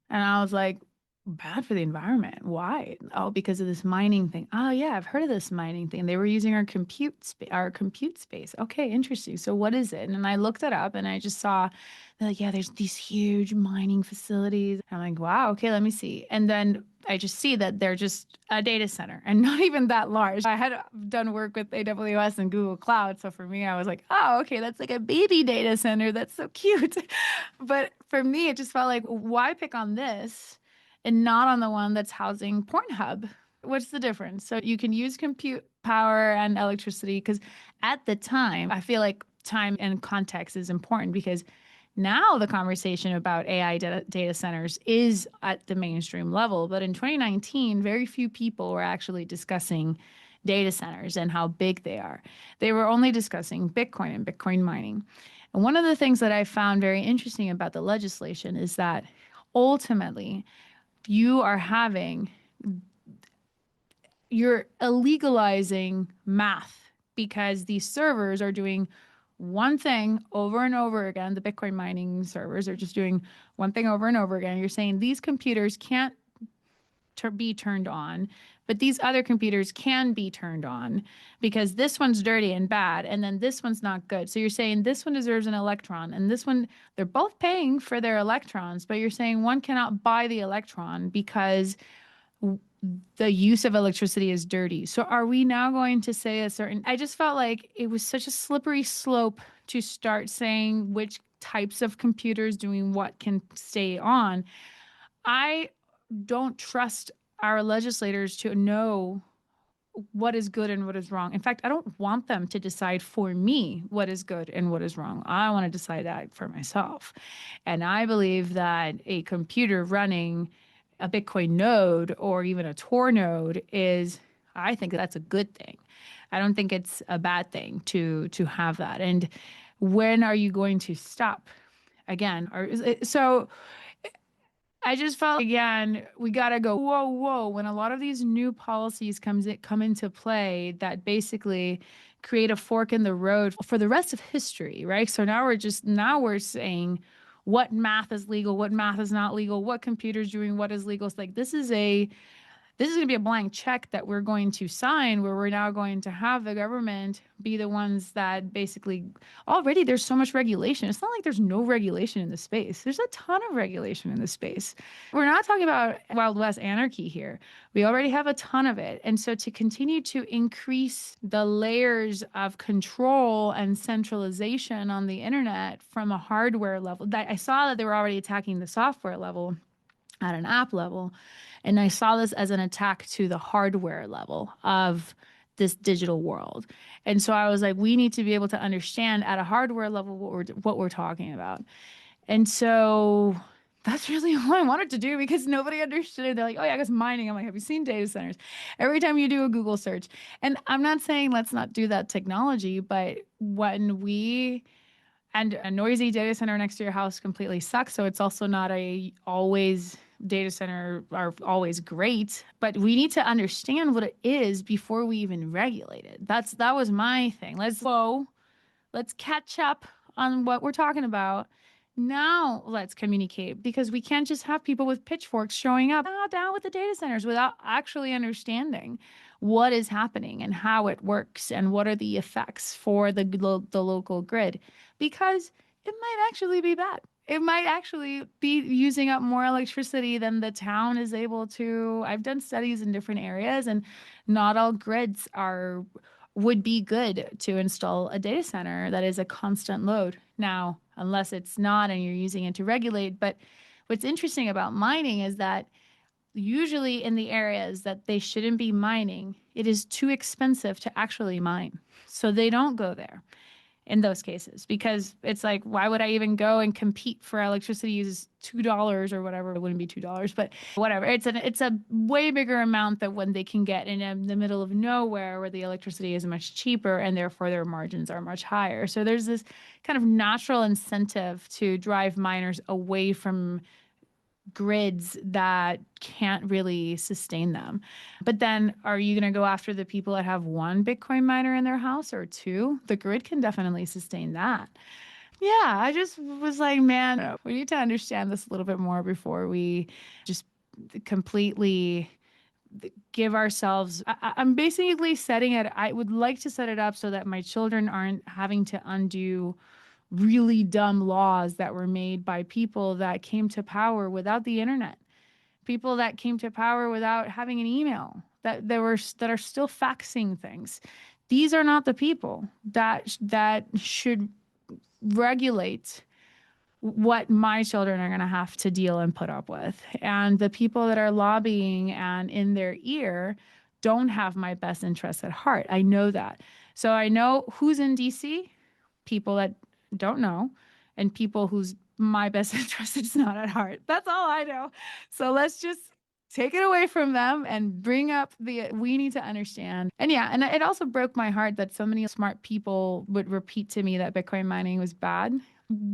And I was like, bad for the environment? Why? Oh, because of this mining thing. Oh yeah, I've heard of this mining thing. They were using our compute space. Okay, interesting. So what is it? And I looked it up and I just saw like, yeah, there's these huge mining facilities. I'm like, wow, okay, let me see. And then I just see that they're just a data center and not even that large. I had done work with AWS and Google Cloud. So for me, I was like, oh, okay, that's like a baby data center. That's so cute. But for me, it just felt like, why pick on this and not on the one that's housing Pornhub? What's the difference? So you can use compute power and electricity because at the time, I feel like time and context is important because now the conversation about AI data centers is at the mainstream level. But in 2019, very few people were actually discussing data centers and how big they are. They were only discussing Bitcoin and Bitcoin mining. And one of the things that I found very interesting about the legislation is that ultimately you are having, you're illegalizing math because these servers are doing one thing over and over again. The Bitcoin mining servers are just doing one thing over and over again. You're saying these computers can't be turned on, but these other computers can be turned on because this one's dirty and bad, and then this one's not good. So you're saying this one deserves an electron, and this one, they're both paying for their electrons, but you're saying one cannot buy the electron because the use of electricity is dirty. So are we now going to say a certain, I just felt like it was such a slippery slope to start saying which types of computers doing what can stay on. I don't trust our legislators to know what is good and what is wrong. In fact, I don't want them to decide for me what is good and what is wrong. I want to decide that for myself. And I believe that a computer running a Bitcoin node or even a Tor node is, I think that's a good thing. I don't think it's a bad thing to have that. And when are you going to stop? Again, so I just felt again, we got to go, whoa, whoa, when a lot of these new policies come into play that basically create a fork in the road for the rest of history, right? So now we're saying what math is legal, what math is not legal, what computers doing, what is legal. It's like this is going to be a blank check that we're going to sign where we're now going to have the government be the ones that basically already there's so much regulation. It's not like there's no regulation in the space. There's a ton of regulation in the space. We're not talking about Wild West anarchy here. We already have a ton of it. And so to continue to increase the layers of control and centralization on the internet from a hardware level, that I saw that they were already attacking the software level at an app level. And I saw this as an attack to the hardware level of this digital world. And so I was like, we need to be able to understand at a hardware level what we're talking about. And so that's really all I wanted to do because nobody understood it. They're like, oh yeah, I guess mining. I'm like, have you seen data centers? Every time you do a Google search. And I'm not saying let's not do that technology, but when we and a noisy data center next to your house completely sucks. So it's also not a always data center are always great, but we need to understand what it is before we even regulate it. That was my thing. Let's catch up on what we're talking about. Now let's communicate because we can't just have people with pitchforks showing up down with the data centers without actually understanding what is happening and how it works and what are the effects for the local grid because it might actually be bad. It might actually be using up more electricity than the town is able to. I've done studies in different areas and not all grids would be good to install a data center that is a constant load. Now, unless it's not and you're using it to regulate. But what's interesting about mining is that usually in the areas that they shouldn't be mining, it is too expensive to actually mine. So they don't go there in those cases because it's like, why would I even go and compete for electricity is $2 or whatever? It wouldn't be $2, but whatever. It's a way bigger amount than when they can get in the middle of nowhere where the electricity is much cheaper and therefore their margins are much higher. So there's this kind of natural incentive to drive miners away from grids that can't really sustain them. But then are you going to go after the people that have one Bitcoin miner in their house or two? The grid can definitely sustain that. Yeah, I just was like, man, we need to understand this a little bit more before we just completely give ourselves. I'm basically setting it, I would like to set it up so that my children aren't having to undo really dumb laws that were made by people that came to power without the internet, people that came to power without having an email, that are still faxing things. These are not the people that should regulate what my children are going to have to deal and put up with. And the people that are lobbying and in their ear don't have my best interests at heart. I know that. So I know who's in DC, people that don't know, and people whose my best interest is not at heart. That's all I know. So let's just take it away from them and bring up we need to understand. And yeah, and it also broke my heart that so many smart people would repeat to me that Bitcoin mining was bad.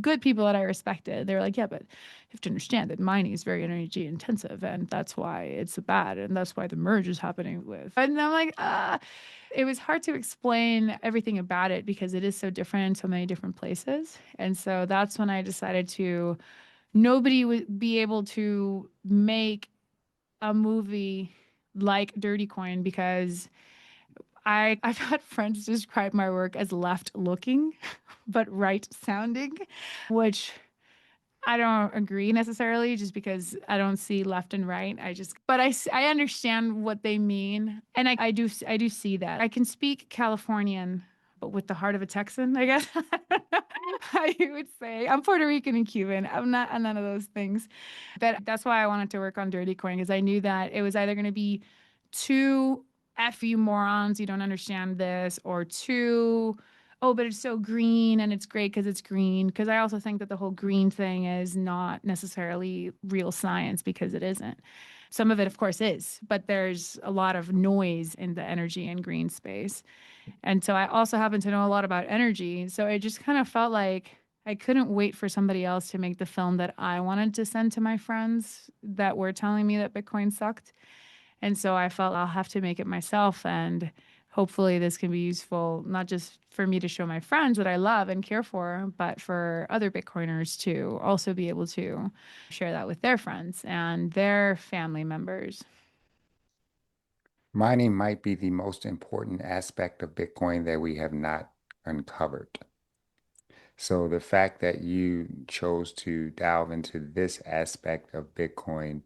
Good people that I respected. They were like, yeah, but you have to understand that mining is very energy intensive and that's why it's bad. And that's why the merge is happening with. And I'm like, it was hard to explain everything about it because it is so different in so many different places. And so that's when I decided nobody would be able to make a movie like Dirty Coin because I've had friends describe my work as left looking, but right sounding, which I don't agree necessarily just because I don't see left and right. But I understand what they mean. And I do see that. I can speak Californian, but with the heart of a Texan, I guess. I would say I'm Puerto Rican and Cuban. I'm not none of those things. But that's why I wanted to work on Dirty Coin because I knew that it was either going to be too F you morons, you don't understand this, or too, oh, but it's so green and it's great because it's green. Because I also think that the whole green thing is not necessarily real science because it isn't. Some of it, of course, is, but there's a lot of noise in the energy and green space. And so I also happen to know a lot about energy. So it just kind of felt like I couldn't wait for somebody else to make the film that I wanted to send to my friends that were telling me that Bitcoin sucked. And so I felt I'll have to make it myself. And hopefully, this can be useful, not just for me to show my friends that I love and care for, but for other Bitcoiners to also be able to share that with their friends and their family members. Mining might be the most important aspect of Bitcoin that we have not uncovered. So the fact that you chose to delve into this aspect of Bitcoin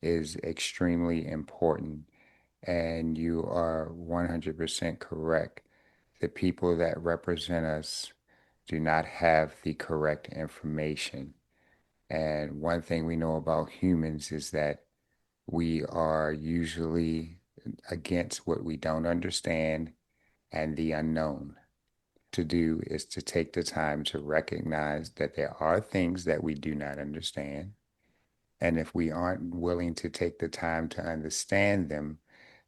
is extremely important, and you are 100% correct. The people that represent us do not have the correct information. And one thing we know about humans is that we are usually against what we don't understand and the unknown. To do is to take the time to recognize that there are things that we do not understand. And if we aren't willing to take the time to understand them,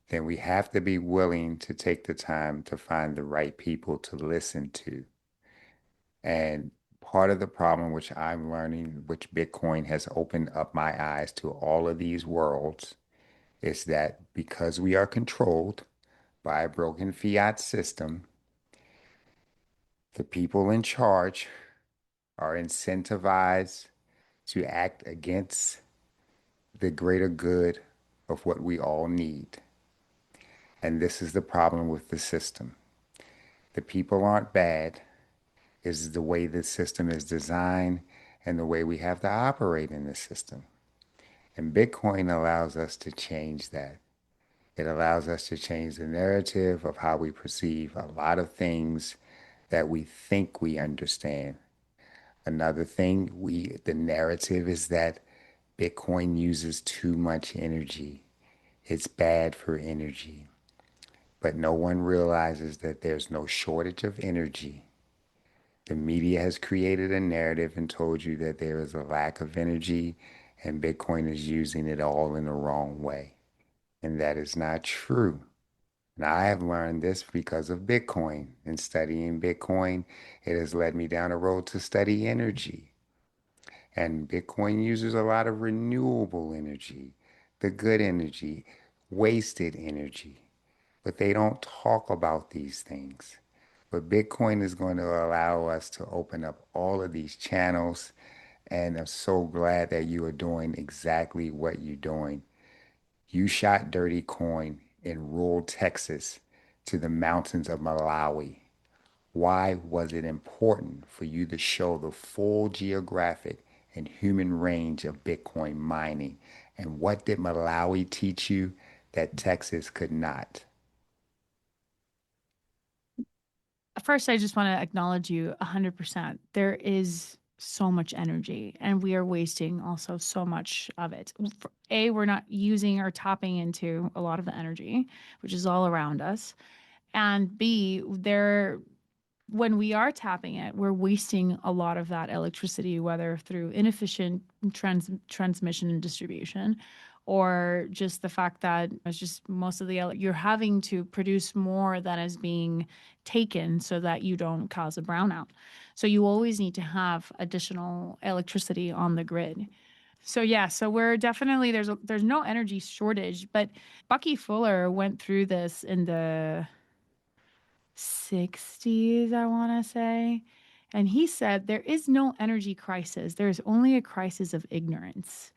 then we have to be willing to take the time to find the right people to listen to. And part of the problem, which I'm learning, which Bitcoin has opened up my eyes to all of these worlds, is that because we are controlled by a broken fiat system, the people in charge are incentivized to act against the greater good of what we all need. And this is the problem with the system. The people aren't bad, it's the way the system is designed and the way we have to operate in the system. And Bitcoin allows us to change that. It allows us to change the narrative of how we perceive a lot of things that we think we understand. Another thing, the narrative is that Bitcoin uses too much energy. It's bad for energy. But no one realizes that there's no shortage of energy. The media has created a narrative and told you that there is a lack of energy and Bitcoin is using it all in the wrong way. And that is not true. And I have learned this because of Bitcoin. In studying Bitcoin, it has led me down a road to study energy. And Bitcoin uses a lot of renewable energy, the good energy, wasted energy. But they don't talk about these things. But Bitcoin is going to allow us to open up all of these channels. And I'm so glad that you are doing exactly what you're doing. You shot dirty coin in rural Texas to the mountains of Malawi. Why was it important for you to show the full geographic and human range of Bitcoin mining? And what did Malawi teach you that Texas could not? First, I just want to acknowledge you 100%. There is so much energy, and we are wasting also so much of it. A, we're not using or tapping into a lot of the energy, which is all around us. And B, when we are tapping it, we're wasting a lot of that electricity, whether through inefficient transmission and distribution, or just the fact that it's just most of you're having to produce more than is being taken so that you don't cause a brownout. So you always need to have additional electricity on the grid. So yeah, so we're definitely there's no energy shortage, but Bucky Fuller went through this in the 60s, I want to say. And he said there is no energy crisis. There's only a crisis of ignorance.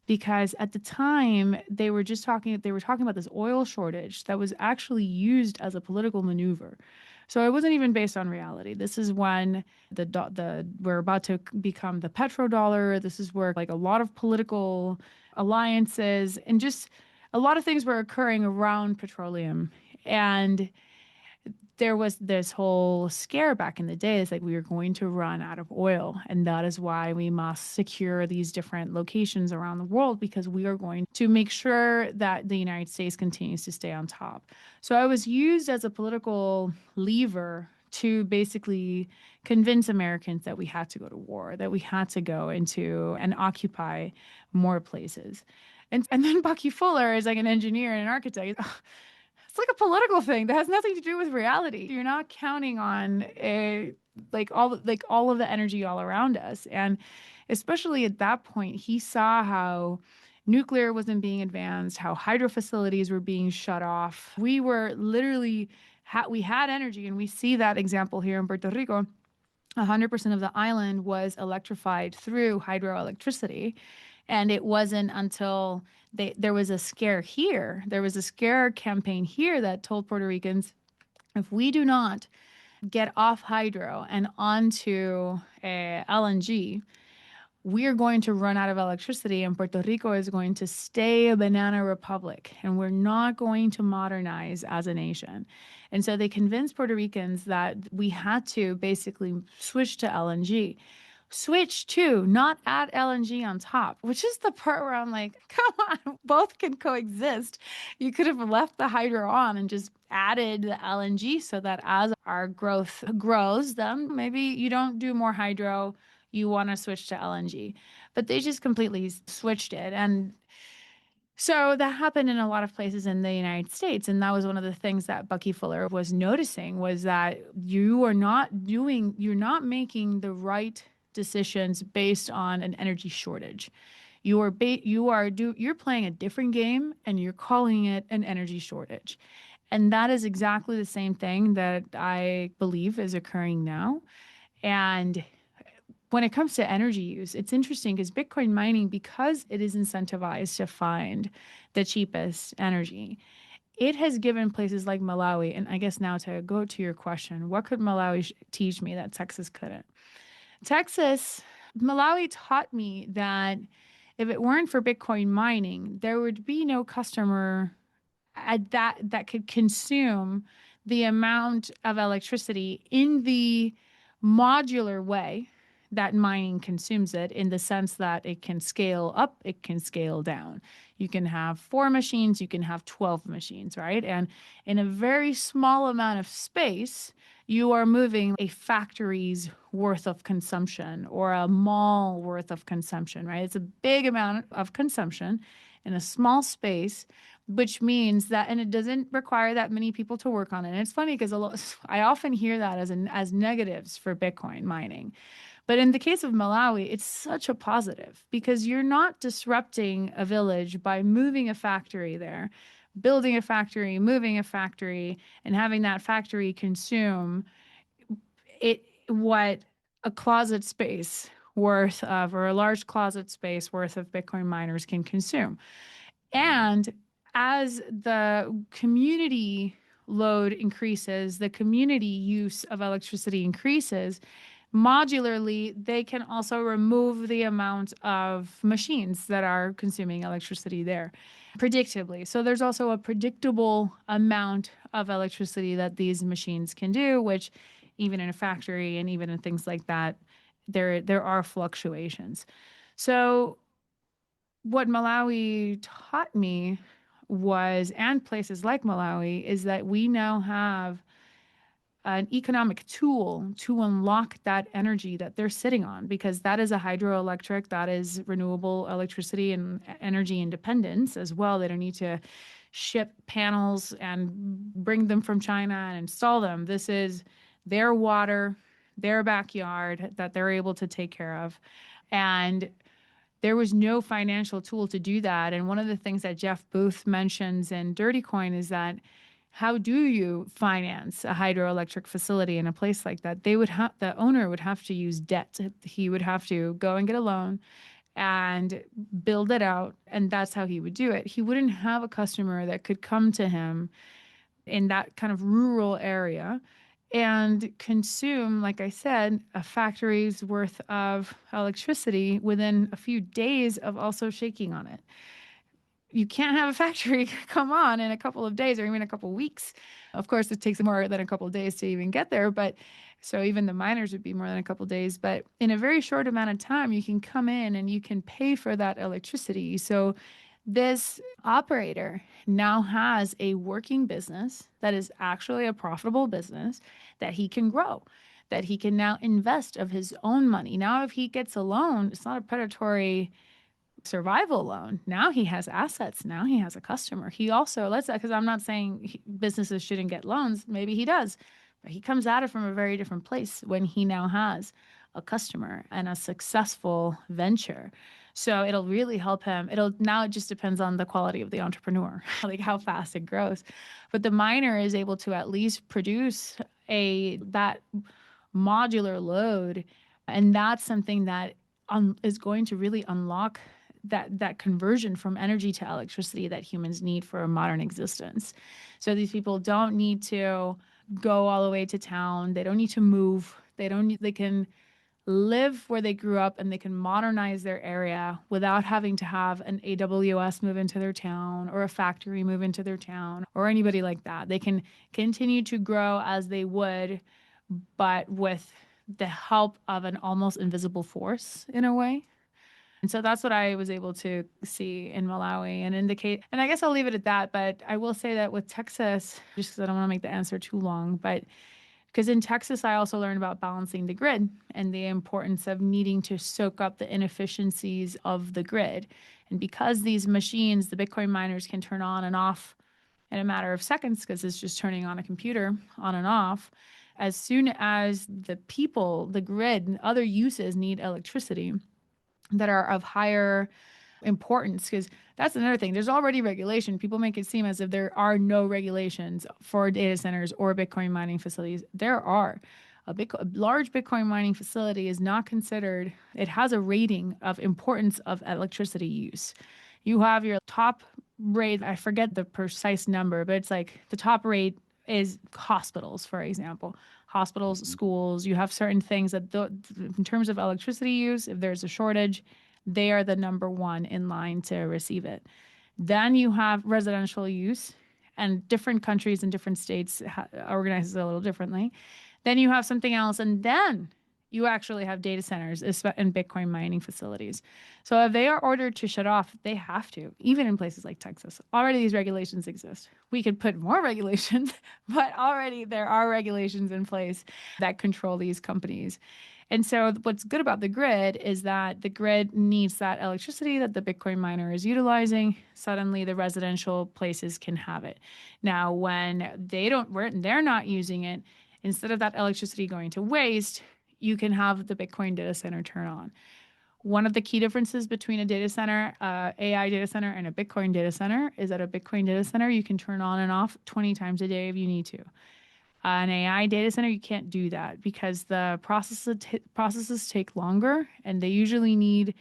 Because at the time they were talking about this oil shortage that was actually used as a political maneuver. So it wasn't even based on reality. This is when the we're about to become the petrodollar. This is where like a lot of political alliances and just a lot of things were occurring around petroleum. And there was this whole scare back in the day. It's like we were going to run out of oil. And that is why we must secure these different locations around the world because we are going to make sure that the United States continues to stay on top. So I was used as a political lever to basically convince Americans that we had to go to war, that we had to go into and occupy more places. And then Bucky Fuller is like an engineer and an architect. It's like a political thing that has nothing to do with reality. You're not counting on all of the energy all around us. And especially at that point, he saw how nuclear wasn't being advanced, how hydro facilities were being shut off. We were literally we had energy, and we see that example here in Puerto Rico. 100% of the island was electrified through hydroelectricity. And it wasn't until there was a scare here, there was a scare campaign here that told Puerto Ricans, if we do not get off hydro and onto LNG, we are going to run out of electricity, and Puerto Rico is going to stay a banana republic, and we're not going to modernize as a nation. And so they convinced Puerto Ricans that we had to basically switch to LNG. Switch to, not add LNG on top, which is the part where I'm like, come on, both can coexist. You could have left the hydro on and just added the LNG so that as our growth grows, then maybe you don't do more hydro, you want to switch to LNG. But they just completely switched it. And so that happened in a lot of places in the United States. And that was one of the things that Bucky Fuller was noticing, was that you're not making the right decisions based on an energy shortage. You're playing a different game, and you're calling it an energy shortage. And that is exactly the same thing that I believe is occurring now. And when it comes to energy use, it's interesting because Bitcoin mining, because it is incentivized to find the cheapest energy, it has given places like Malawi, and I guess now to go to your question, what could Malawi teach me that Texas couldn't? Malawi taught me that if it weren't for Bitcoin mining, there would be no customer that could consume the amount of electricity in the modular way that mining consumes it, in the sense that it can scale up, it can scale down. You can have 4 machines, you can have 12 machines, right? And in a very small amount of space, you are moving a factory's worth of consumption or a mall worth of consumption, right? It's a big amount of consumption in a small space, which means that, and it doesn't require that many people to work on it. And it's funny because I often hear that as negatives for Bitcoin mining. But in the case of Malawi, it's such a positive, because you're not disrupting a village by moving a factory there, building a factory, moving a factory, and having that factory consume what a closet space worth of, or a large closet space worth of Bitcoin miners can consume. And as the community load increases, the community use of electricity increases, modularly, they can also remove the amount of machines that are consuming electricity there predictably. So there's also a predictable amount of electricity that these machines can do, which even in a factory and even in things like that, there are fluctuations. So what Malawi taught me was, and places like Malawi, is that we now have an economic tool to unlock that energy that they're sitting on, because that is a hydroelectric, that is renewable electricity and energy independence as well. They don't need to ship panels and bring them from China and install them. This is their water, their backyard that they're able to take care of. And there was no financial tool to do that. And one of the things that Jeff Booth mentions in Dirty Coin is that, how do you finance a hydroelectric facility in a place like that? The owner would have to use debt. He would have to go and get a loan and build it out. And that's how he would do it. He wouldn't have a customer that could come to him in that kind of rural area and consume, like I said, a factory's worth of electricity within a few days of also shaking on it. You can't have a factory come on in a couple of days or even a couple of weeks. Of course, it takes more than a couple of days to even get there, but so even the miners would be more than a couple of days. But in a very short amount of time, you can come in and you can pay for that electricity. So this operator now has a working business that is actually a profitable business that he can grow, that he can now invest of his own money. Now, if he gets a loan, it's not a predatory survival loan. Now he has assets. Now he has a customer. He also, because I'm not saying businesses shouldn't get loans. Maybe he does. But he comes at it from a very different place when he now has a customer and a successful venture. So it'll really help him. It'll now it just depends on the quality of the entrepreneur, like how fast it grows. But the miner is able to at least produce a that modular load, and that's something that is going to really unlock that conversion from energy to electricity that humans need for a modern existence. So these people don't need to go all the way to town. They don't need to move. They can live where they grew up, and they can modernize their area without having to have an AWS move into their town or a factory move into their town or anybody like that. They can continue to grow as they would, but with the help of an almost invisible force in a way. And so that's what I was able to see in Malawi and indicate. And I guess I'll leave it at that. But I will say that with Texas, just because I don't want to make the answer too long, but because in Texas, I also learned about balancing the grid and the importance of needing to soak up the inefficiencies of the grid. And because these machines, the Bitcoin miners, can turn on and off in a matter of seconds, because it's just turning on a computer on and off, as soon as the people, the grid, and other uses need electricity that are of higher importance, because that's another thing. There's already regulation. People make it seem as if there are no regulations for data centers or Bitcoin mining facilities. There are. A large Bitcoin mining facility is not considered, it has a rating of importance of electricity use. You have your top rate, I forget the precise number, but it's like the top rate is hospitals, for example. Hospitals, Mhm. schools, you have certain things that, in terms of electricity use, if there's a shortage, they are the number one in line to receive it. Then you have residential use, and different countries and different states organize it a little differently. Then you have something else, and then you actually have data centers and Bitcoin mining facilities. So if they are ordered to shut off, they have to, even in places like Texas. Already these regulations exist. We could put more regulations, but already there are regulations in place that control these companies. And so what's good about the grid is that the grid needs that electricity that the Bitcoin miner is utilizing. Suddenly the residential places can have it. Now, when they're not using it, instead of that electricity going to waste, you can have the Bitcoin data center turn on. One of the key differences between a data center, AI data center, and a Bitcoin data center is that a Bitcoin data center you can turn on and off 20 times a day if you need to. An AI data center, you can't do that because the processes take longer, and they usually need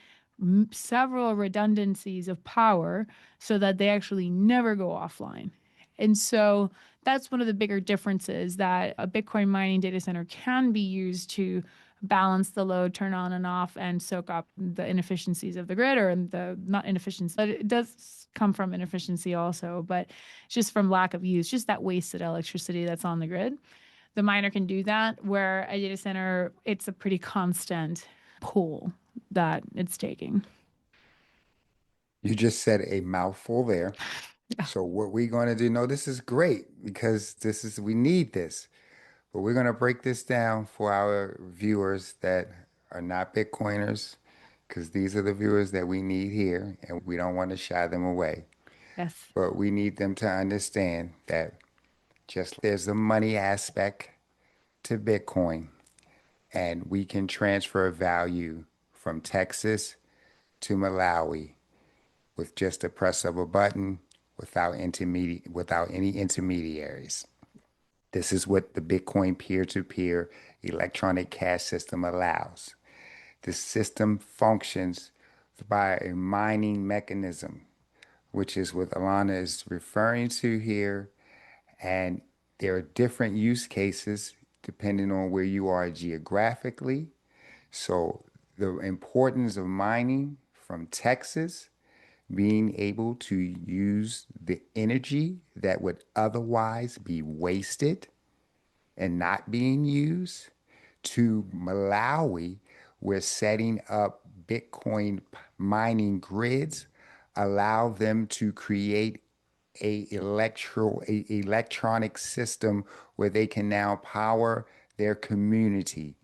several redundancies of power so that they actually never go offline. And so that's one of the bigger differences, that a Bitcoin mining data center can be used to balance the load, turn on and off, and soak up the inefficiencies of the grid, or the not inefficiency, but it does come from inefficiency also, but just from lack of use, just that wasted electricity that's on the grid. The miner can do that, where a data center, it's a pretty constant pull that it's taking. You just said a mouthful there. Yeah. So what we're going to do, no, this is great because we need this. But we're going to break this down for our viewers that are not Bitcoiners, because these are the viewers that we need here, and we don't want to shy them away. Yes. But we need them to understand that just there's the money aspect to Bitcoin, and we can transfer value from Texas to Malawi with just a press of a button without any intermediaries. This is what the Bitcoin peer-to-peer electronic cash system allows. The system functions by a mining mechanism, which is what Alana is referring to here. And there are different use cases depending on where you are geographically. So the importance of mining from Texas, being able to use the energy that would otherwise be wasted and not being used, to Malawi, we're setting up Bitcoin mining grids, allow them to create a electronic system where they can now power their community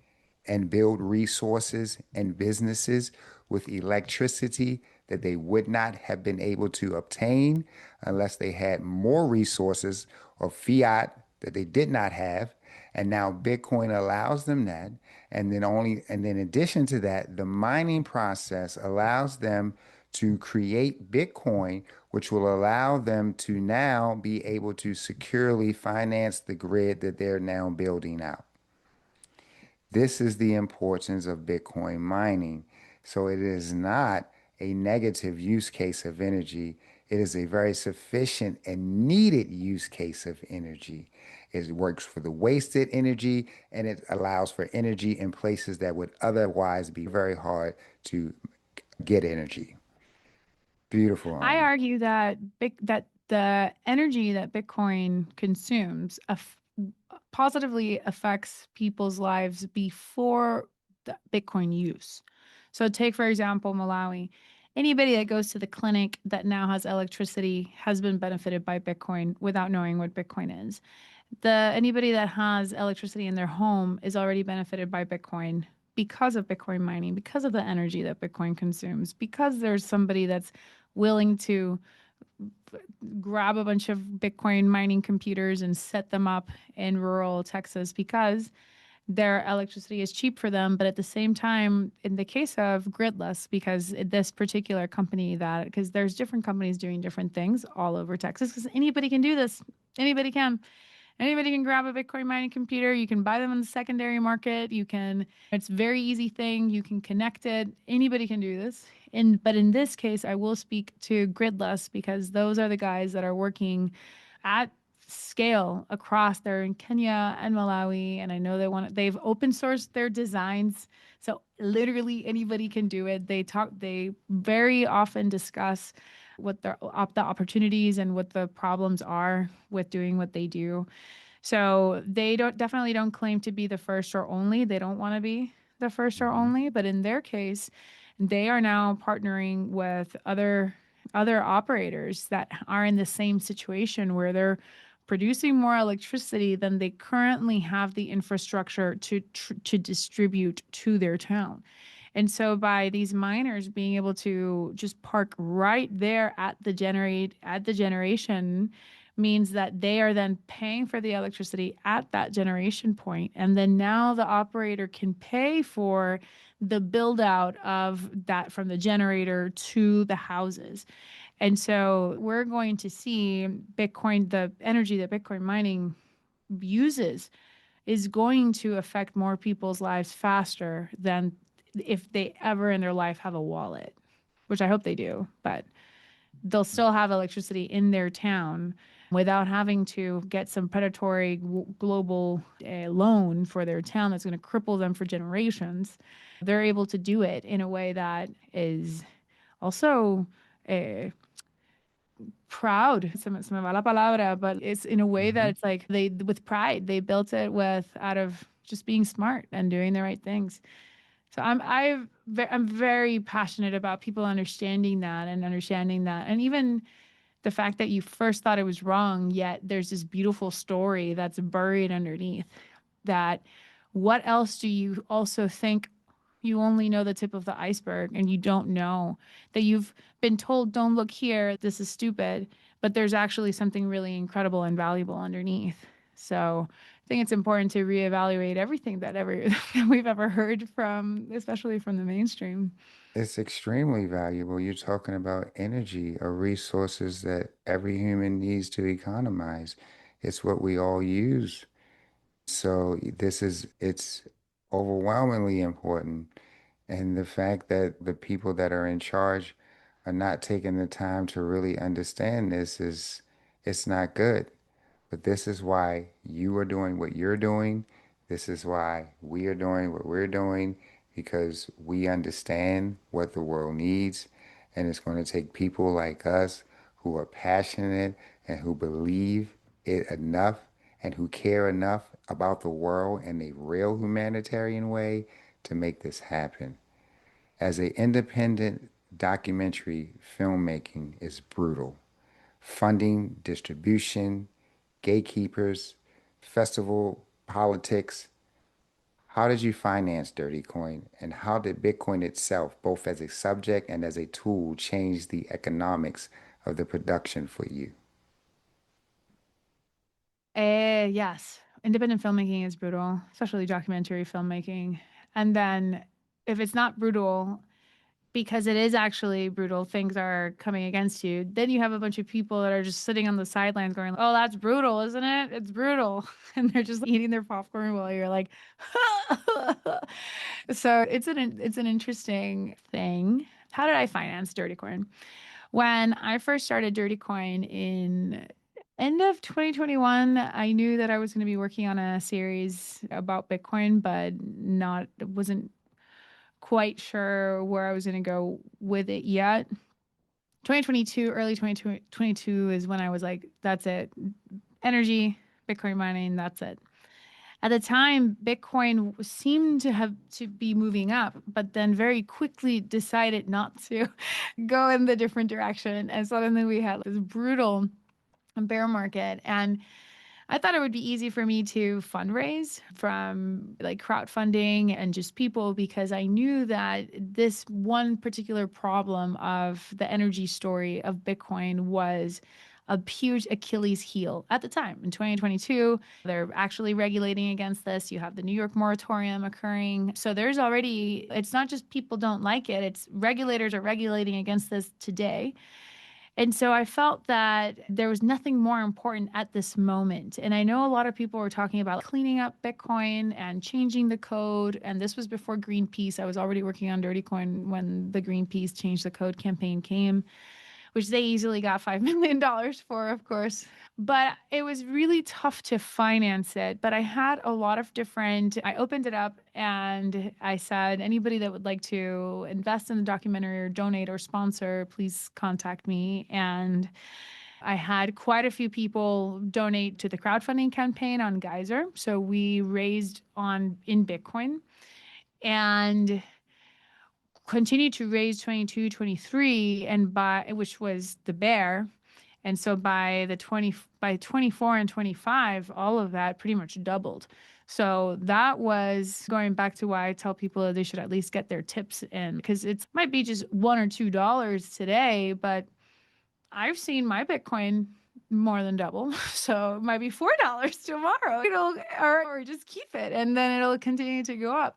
and build resources and businesses with electricity that they would not have been able to obtain unless they had more resources or fiat that they did not have. And now Bitcoin allows them that. And then in addition to that, the mining process allows them to create Bitcoin, which will allow them to now be able to securely finance the grid that they're now building out. This is the importance of Bitcoin mining. So it is not a negative use case of energy. It is a very sufficient and needed use case of energy. It works for the wasted energy and it allows for energy in places that would otherwise be very hard to get energy. Beautiful. I argue that that the energy that Bitcoin consumes positively affects people's lives before the Bitcoin use. So take, for example, Malawi. Anybody that goes to the clinic that now has electricity has been benefited by Bitcoin without knowing what Bitcoin is. Anybody that has electricity in their home is already benefited by Bitcoin because of Bitcoin mining, because of the energy that Bitcoin consumes, because there's somebody that's willing to grab a bunch of Bitcoin mining computers and set them up in rural Texas because their electricity is cheap for them. But at the same time, in the case of gridless, because this particular company because there's different companies doing different things all over Texas, because anybody can do this. Anybody can. Anybody can grab a Bitcoin mining computer. You can buy them in the secondary market. It's a very easy thing. You can connect it. Anybody can do this. But in this case, I will speak to gridless because those are the guys that are working at scale across. They're in Kenya and Malawi, and I know they've open sourced their designs. So literally anybody can do it. They very often discuss what the opportunities and what the problems are with doing what they do. So they definitely don't claim to be the first or only. They don't want to be the first or Mhm. only, but in their case, they are now partnering with other operators that are in the same situation where they're producing more electricity than they currently have the infrastructure to distribute to their town. And so by these miners being able to just park right there at the generation means that they are then paying for the electricity at that generation point. And then now the operator can pay for the build out of that from the generator to the houses. And so we're going to see the energy that Bitcoin mining uses is going to affect more people's lives faster than if they ever in their life have a wallet, which I hope they do, but they'll still have electricity in their town without having to get some predatory global loan for their town that's going to cripple them for generations. They're able to do it in a way that is also uh, proud. Se me va la palabra, but it's in a way that Mhm. it's like with pride, they built it out of just being smart and doing the right things. So I'm very passionate about people understanding that and even the fact that you first thought it was wrong, yet there's this beautiful story that's buried underneath that. What else do you also think? You only know the tip of the iceberg and you don't know that you've been told, don't look here, this is stupid, but there's actually something really incredible and valuable underneath. So I think it's important to reevaluate everything that we've ever heard from, especially from the mainstream. It's extremely valuable. You're talking about energy or resources that every human needs to economize. It's what we all use. So it's overwhelmingly important. And the fact that the people that are in charge are not taking the time to really understand this it's not good. But this is why you are doing what you're doing. This is why we are doing what we're doing, because we understand what the world needs. And it's going to take people like us who are passionate and who believe it enough and who care enough about the world in a real humanitarian way to make this happen. As an independent documentary, filmmaking is brutal. Funding, distribution, gatekeepers, festival politics. How did you finance Dirty Coin? And how did Bitcoin itself, both as a subject and as a tool, change the economics of the production for you? Yes. Independent filmmaking is brutal, especially documentary filmmaking. And then if it's not brutal, because it is actually brutal, things are coming against you, then you have a bunch of people that are just sitting on the sidelines going, oh, that's brutal, isn't it? It's brutal. And they're just eating their popcorn while you're like, so it's an interesting thing. How did I finance Dirty Coin? When I first started Dirty Coin in end of 2021, I knew that I was going to be working on a series about Bitcoin, but not wasn't quite sure where I was going to go with it yet. 2022, early 2022 is when I was like, that's it. Energy, Bitcoin mining, that's it. At the time, Bitcoin seemed to be moving up, but then very quickly decided not to go in the different direction. And suddenly we had this brutal bear market. And I thought it would be easy for me to fundraise from like crowdfunding and just people because I knew that this one particular problem of the energy story of Bitcoin was a huge Achilles heel at the time. In 2022, they're actually regulating against this. You have the New York moratorium occurring. So there's already, it's not just people don't like it, it's regulators are regulating against this today. And so I felt that there was nothing more important at this moment. And I know a lot of people were talking about cleaning up Bitcoin and changing the code. And this was before Greenpeace. I was already working on Dirty Coin when the Greenpeace Change the Code campaign came, which they easily got $5 million for, of course. But it was really tough to finance it. But I had a lot of I opened it up and I said, anybody that would like to invest in the documentary or donate or sponsor, please contact me. And I had quite a few people donate to the crowdfunding campaign on Geyser. So we raised in Bitcoin and continued to raise 22, 23, which was the bear. And so by 24 and 25, all of that pretty much doubled. So that was going back to why I tell people that they should at least get their tips in, because it might be just $1 or $2 today, but I've seen my Bitcoin more than double. So it might be $4 tomorrow. Or just keep it and then it'll continue to go up.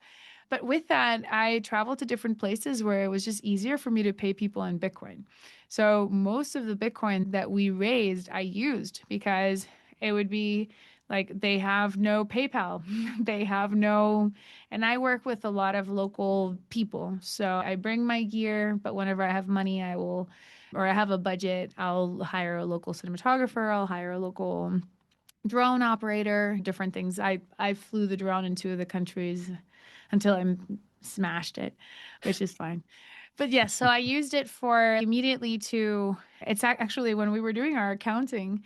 But with that, I traveled to different places where it was just easier for me to pay people in Bitcoin. So most of the Bitcoin that we raised, I used because it would be like they have no PayPal. They have no, and I work with a lot of local people. So I bring my gear, but whenever I have money, or I have a budget, I'll hire a local cinematographer, I'll hire a local drone operator, different things. I flew the drone in 2 of the countries until I smashed it, which is fine. But yes, so I used it it's actually when we were doing our accounting,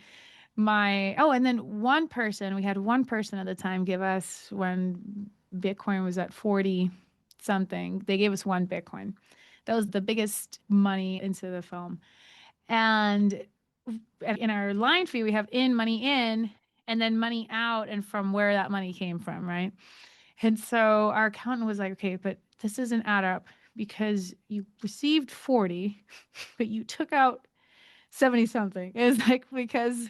and then we had one person at the time give us, when Bitcoin was at 40 something, they gave us 1 Bitcoin. That was the biggest money into the film. And in our line fee, we have money in, and then money out, and from where that money came from, right? And so our accountant was like, okay, but this doesn't add up because you received 40, but you took out 70 something. It's like, because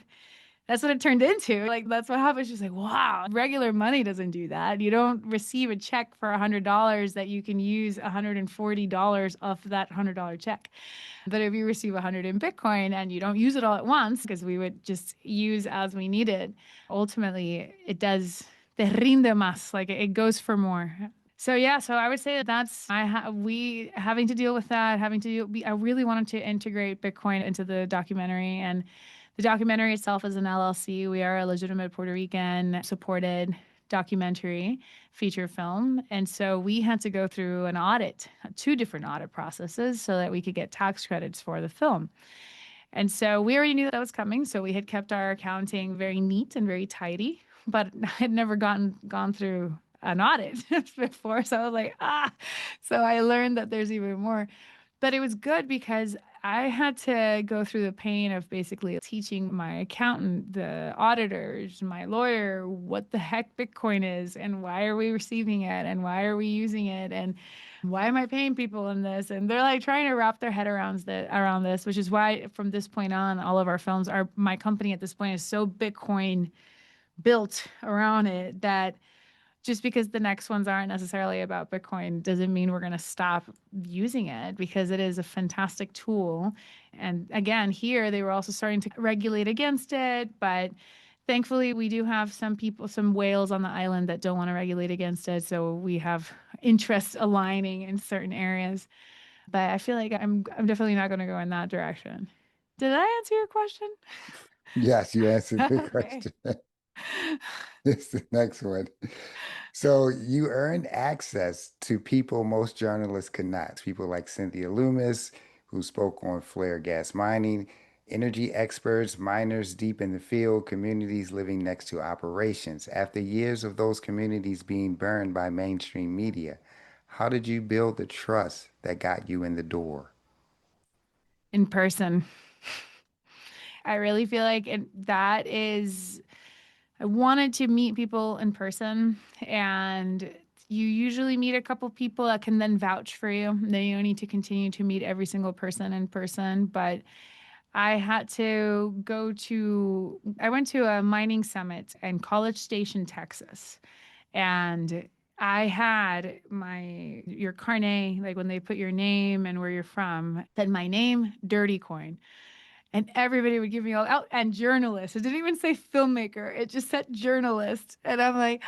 that's what it turned into. Like, that's what happened. She's like, wow, regular money doesn't do that. You don't receive a check for $100 that you can use $140 off that $100 check. But if you receive 100 in Bitcoin and you don't use it all at once, because we would just use as we needed, ultimately it does, te rinde más, like it goes for more. So yeah, so I would say we having to deal with that, I really wanted to integrate Bitcoin into the documentary, and the documentary itself is an LLC. We are a legitimate Puerto Rican supported documentary feature film. And so we had to go through 2 different audit processes so that we could get tax credits for the film. And so we already knew that was coming. So we had kept our accounting very neat and very tidy, but I had never gone through an audit before. So I was like, so I learned that there's even more. But it was good because I had to go through the pain of basically teaching my accountant, the auditors, my lawyer, what the heck Bitcoin is and why are we receiving it and why are we using it and why am I paying people in this? And they're like trying to wrap their head around this, which is why from this point on, all of our films my company at this point is so Bitcoin built around it that just because the next ones aren't necessarily about Bitcoin doesn't mean we're going to stop using it, because it is a fantastic tool. And again, here they were also starting to regulate against it, but thankfully we do have some people, some whales on the island that don't want to regulate against it. So we have interests aligning in certain areas. But I feel like I'm definitely not going to go in that direction. Did I answer your question? Yes, you answered the Okay. question. This the next one. So you earned access to people most journalists could not. People like Cynthia Loomis, who spoke on flare gas mining, energy experts, miners deep in the field, communities living next to operations. After years of those communities being burned by mainstream media, how did you build the trust that got you in the door? In person. I really feel like that is, I wanted to meet people in person, and you usually meet a couple people that can then vouch for you. Then you don't need to continue to meet every single person in person. But I had to I went to a mining summit in College Station, Texas. And I had your carnet, like when they put your name and where you're from, said my name, Dirty Coin. And everybody would give me all out, and journalist. It didn't even say filmmaker. It just said journalist. And I'm like,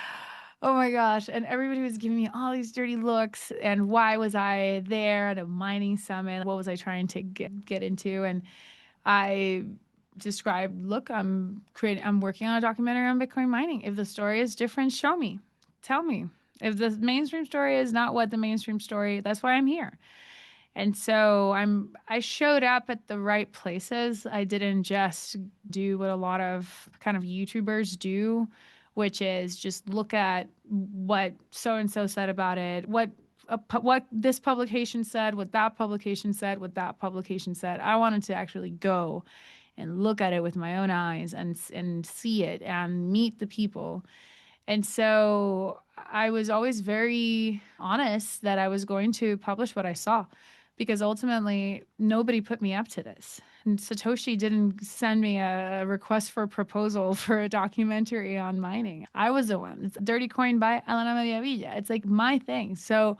oh my gosh. And everybody was giving me all these dirty looks. And why was I there at a mining summit? What was I trying to get into? And I described, look, I'm working on a documentary on Bitcoin mining. If the story is different, show me. Tell me. If the mainstream story is not what the mainstream story, that's why I'm here. And so I showed up at the right places. I didn't just do what a lot of kind of YouTubers do, which is just look at what so and so said about it, what this publication said, what that publication said, what that publication said. I wanted to actually go and look at it with my own eyes and see it and meet the people. And so I was always very honest that I was going to publish what I saw, because ultimately nobody put me up to this. And Satoshi didn't send me a request for a proposal for a documentary on mining. I was the one. It's Dirty Coin by Alana Mediavilla. It's like my thing. So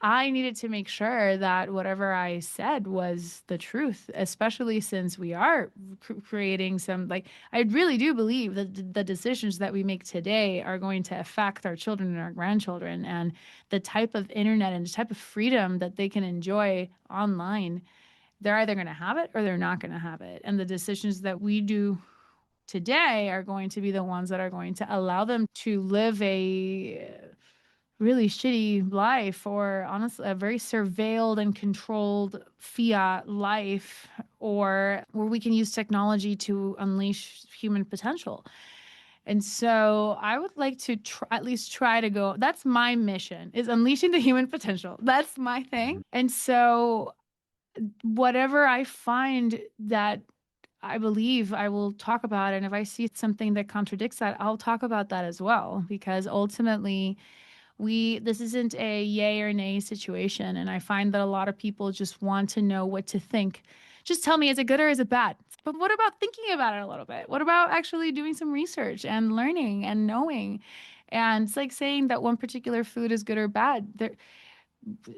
I needed to make sure that whatever I said was the truth, especially since we are creating some, like, I really do believe that the decisions that we make today are going to affect our children and our grandchildren, and the type of internet and the type of freedom that they can enjoy online. They're either going to have it or they're not going to have it. And the decisions that we do today are going to be the ones that are going to allow them to live a really shitty life, or honestly a very surveilled and controlled fiat life, or where we can use technology to unleash human potential. And so I would like to at least try to go, that's my mission, is unleashing the human potential. That's my thing. And so whatever I find that I believe, I will talk about. And if I see something that contradicts that, I'll talk about that as well, because ultimately this isn't a yay or nay situation. And I find that a lot of people just want to know what to think. Just tell me, is it good or is it bad? But what about thinking about it a little bit? What about actually doing some research and learning and knowing? And it's like saying that one particular food is good or bad.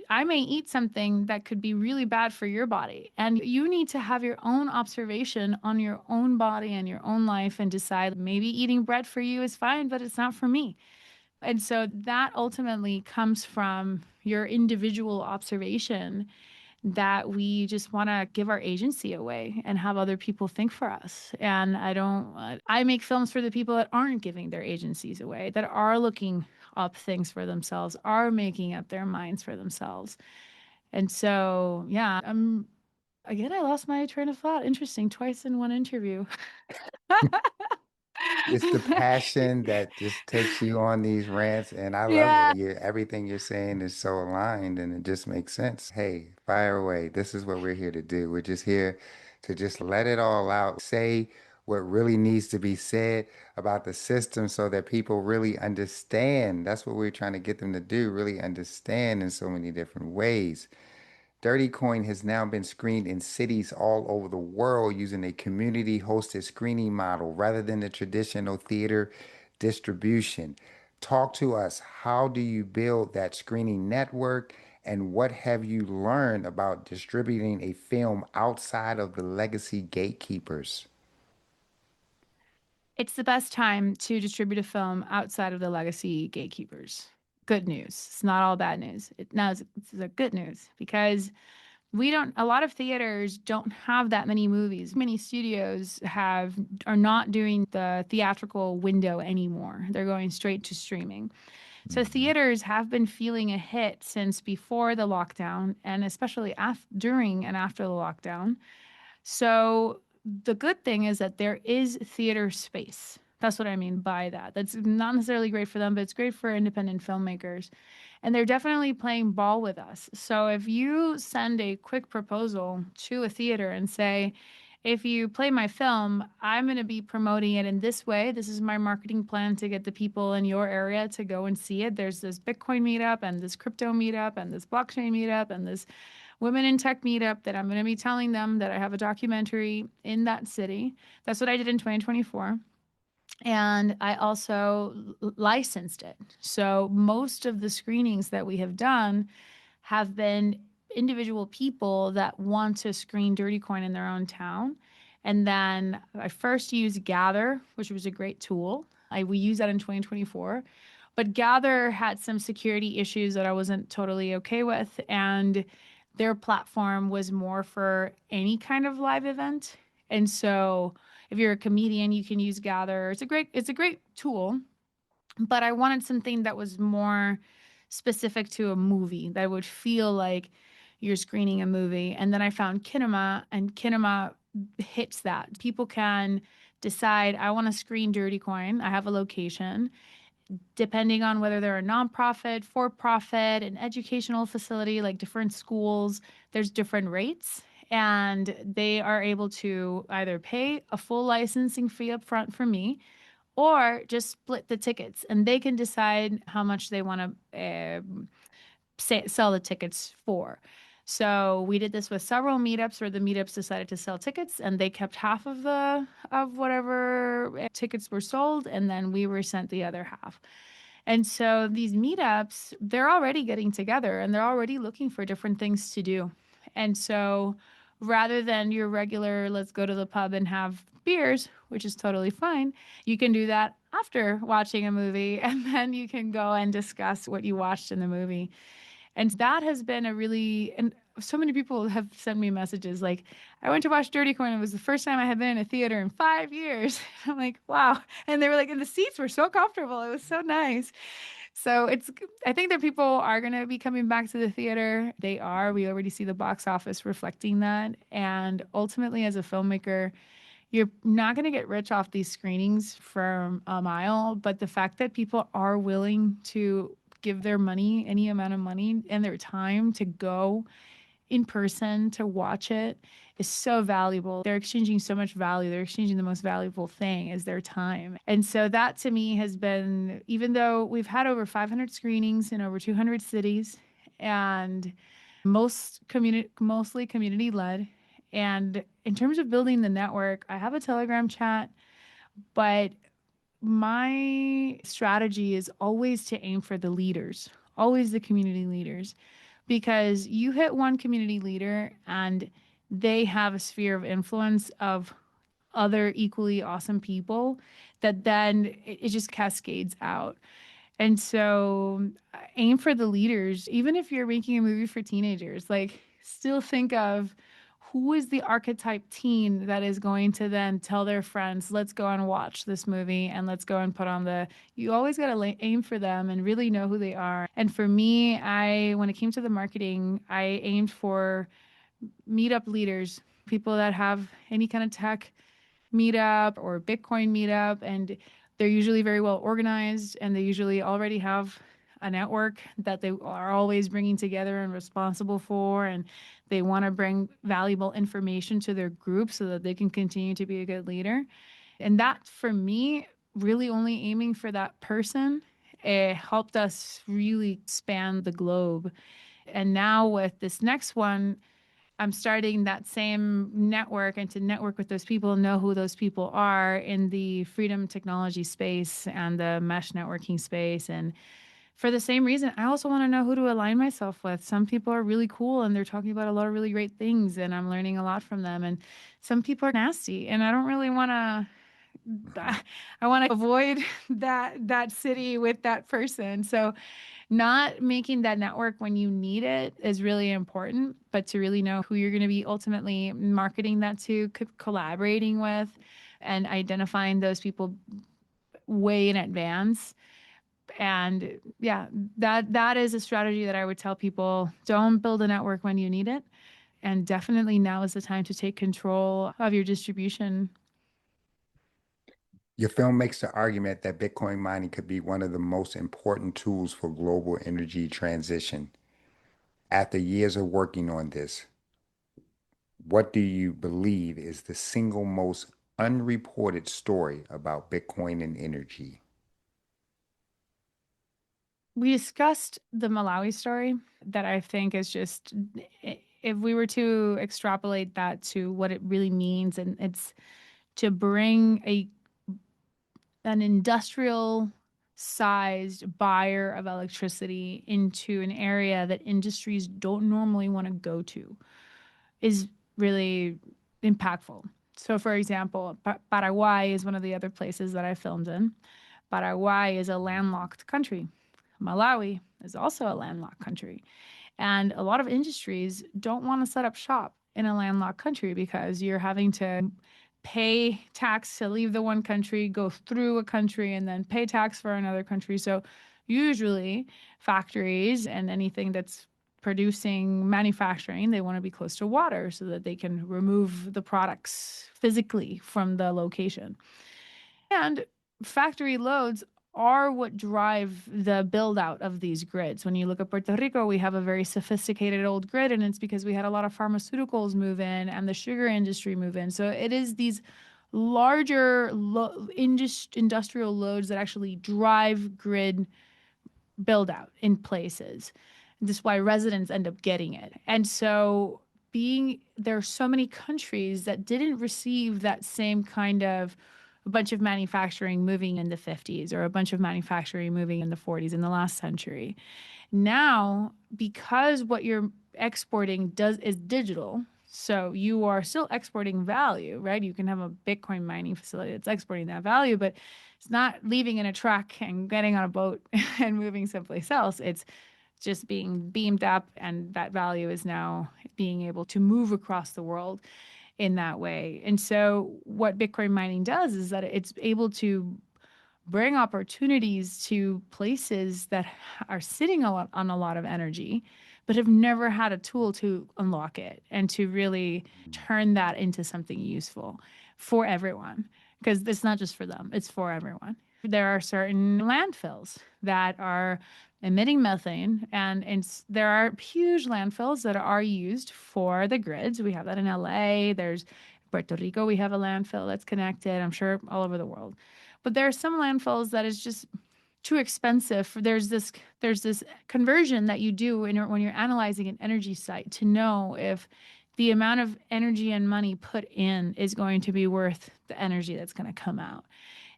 I may eat something that could be really bad for your body. And you need to have your own observation on your own body and your own life and decide, maybe eating bread for you is fine, but it's not for me. And so that ultimately comes from your individual observation, that we just want to give our agency away and have other people think for us. And I make films for the people that aren't giving their agencies away, that are looking up things for themselves, are making up their minds for themselves. And so, yeah, again, I lost my train of thought. Interesting, twice in one interview. It's the passion that just takes you on these rants, and I love it. Yeah. Everything you're saying is so aligned, and it just makes sense. Hey, fire away. This is what we're here to do. We're just here to just let it all out, say what really needs to be said about the system so that people really understand. That's what we're trying to get them to do, really understand in so many different ways. Dirty Coin has now been screened in cities all over the world using a community hosted screening model rather than the traditional theater. distribution. Talk to us. How do you build that screening network? And what have you learned about distributing a film outside of the legacy gatekeepers? It's the best time to distribute a film outside of the legacy gatekeepers. Good news. It's not all bad news. No, it's the good news because a lot of theaters don't have that many movies. Many studios are not doing the theatrical window anymore. They're going straight to streaming. So Mhm. theaters have been feeling a hit since before the lockdown and especially during and after the lockdown. So the good thing is that there is theater space. That's what I mean by that. That's not necessarily great for them, but it's great for independent filmmakers. And they're definitely playing ball with us. So if you send a quick proposal to a theater and say, if you play my film, I'm going to be promoting it in this way. This is my marketing plan to get the people in your area to go and see it. There's this Bitcoin meetup and this crypto meetup and this blockchain meetup and this women in tech meetup that I'm going to be telling them that I have a documentary in that city. That's what I did in 2024. And I also licensed it. So most of the screenings that we have done have been individual people that want to screen Dirty Coin in their own town. And then I first used Gather, which was a great tool. We used that in 2024. But Gather had some security issues that I wasn't totally okay with. And their platform was more for any kind of live event. And so if you're a comedian, you can use Gather. It's a great tool, but I wanted something that was more specific to a movie that would feel like you're screening a movie. And then I found Kinema, and Kinema hits that. People can decide, I want to screen Dirty Coin. I have a location. Depending on whether they're a nonprofit, for profit, an educational facility, like different schools, there's different rates. And they are able to either pay a full licensing fee up front for me or just split the tickets and they can decide how much they want to sell the tickets for. So we did this with several meetups where the meetups decided to sell tickets and they kept half of whatever tickets were sold and then we were sent the other half. And so these meetups, they're already getting together and they're already looking for different things to do. And so rather than your regular, let's go to the pub and have beers, which is totally fine, you can do that after watching a movie and then you can go and discuss what you watched in the movie. And that has been and so many people have sent me messages like, I went to watch Dirty Coin. It was the first time I had been in a theater in 5 years. I'm like, wow. And they were like, and the seats were so comfortable. It was so nice. So I think that people are going to be coming back to the theater. They are. We already see the box office reflecting that. And ultimately, as a filmmaker, you're not going to get rich off these screenings from a mile, but the fact that people are willing to give their money, any amount of money and their time to go in person to watch it is so valuable. They're exchanging so much value. They're exchanging the most valuable thing is their time. And so that to me has been, even though we've had over 500 screenings in over 200 cities and mostly community led. And in terms of building the network, I have a Telegram chat, but my strategy is always to aim for the leaders, always the community leaders, because you hit one community leader and they have a sphere of influence of other equally awesome people that then it just cascades out. And so aim for the leaders, even if you're making a movie for teenagers, like still think of who is the archetype teen that is going to then tell their friends, let's go and watch this movie and let's go and put on you always got to aim for them and really know who they are. And for me, when it came to the marketing, I aimed for meetup leaders, people that have any kind of tech meetup or Bitcoin meetup, and they're usually very well organized and they usually already have a network that they are always bringing together and responsible for, and they want to bring valuable information to their group so that they can continue to be a good leader. And that for me, really only aiming for that person, it helped us really span the globe. And now with this next one, I'm starting that same network and to network with those people, know who those people are in the freedom technology space and the mesh networking space. And for the same reason, I also want to know who to align myself with. Some people are really cool and they're talking about a lot of really great things, and I'm learning a lot from them. And some people are nasty, and I don't really want to. Mhm. I want to avoid that city with that person. So not making that network when you need it is really important, but to really know who you're going to be ultimately marketing that to, collaborating with, and identifying those people way in advance. And yeah, that is a strategy that I would tell people: don't build a network when you need it, and definitely now is the time to take control of your distribution. Your film makes the argument that Bitcoin mining could be one of the most important tools for global energy transition. After years of working on this, what do you believe is the single most unreported story about Bitcoin and energy? We discussed the Malawi story that I think is just, if we were to extrapolate that to what it really means, and it's to bring an industrial sized buyer of electricity into an area that industries don't normally want to go to, is really impactful. So, for example, Paraguay is one of the other places that I filmed in. Paraguay is a landlocked country. Malawi is also a landlocked country. And a lot of industries don't want to set up shop in a landlocked country because you're having to pay tax to leave the one country, go through a country, and then pay tax for another country. So usually factories and anything that's producing manufacturing, they want to be close to water so that they can remove the products physically from the location. And factory loads are what drive the build out of these grids. When you look at Puerto Rico, we have a very sophisticated old grid, and it's because we had a lot of pharmaceuticals move in and the sugar industry move in. So it is these larger industrial loads that actually drive grid build out in places. This is why residents end up getting it. And so there are so many countries that didn't receive that same kind of a bunch of manufacturing moving in the 50s or a bunch of manufacturing moving in the 40s in the last century. Now, because what you're exporting does is digital, so you are still exporting value, right? You can have a Bitcoin mining facility that's exporting that value, but it's not leaving in a truck and getting on a boat and moving someplace else. It's just being beamed up, and that value is now being able to move across the world in that way. And so, what Bitcoin mining does is that it's able to bring opportunities to places that are sitting on a lot of energy, but have never had a tool to unlock it and to really turn that into something useful for everyone. Because it's not just for them, it's for everyone. There are certain landfills that are emitting methane, and there are huge landfills that are used for the grids. We have that in LA. There's Puerto Rico, we have a landfill that's connected, I'm sure all over the world. But there are some landfills that is just too expensive. There's this conversion that you do when you're analyzing an energy site to know if the amount of energy and money put in is going to be worth the energy that's going to come out.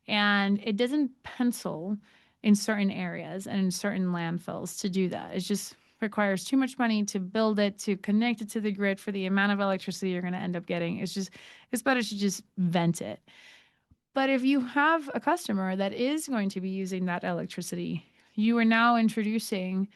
And it doesn't pencil in certain areas and in certain landfills to do that. It just requires too much money to build it, to connect it to the grid for the amount of electricity you're going to end up getting. It's better to just vent it. But if you have a customer that is going to be using that electricity, you are now introducing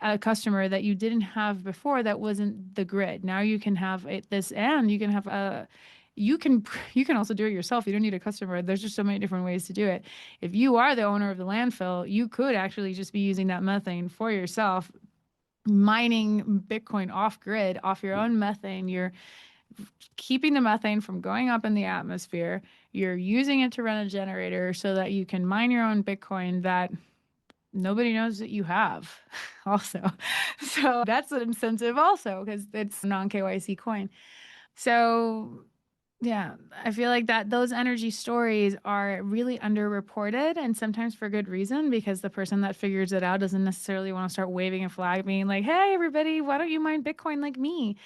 a customer that you didn't have before that wasn't the grid. Now you can have this, and you can have a you can you can also do it yourself. You don't need a customer. There's just so many different ways to do it. If you are the owner of the landfill, you could actually just be using that methane for yourself, mining Bitcoin off grid, off your own methane. You're keeping the methane from going up in the atmosphere. You're using it to run a generator so that you can mine your own Bitcoin that nobody knows that you have also. So that's an incentive also because it's non KYC coin. So yeah, I feel like that those energy stories are really underreported, and sometimes for good reason, because the person that figures it out doesn't necessarily want to start waving a flag being like, "Hey everybody, why don't you mine Bitcoin like me?"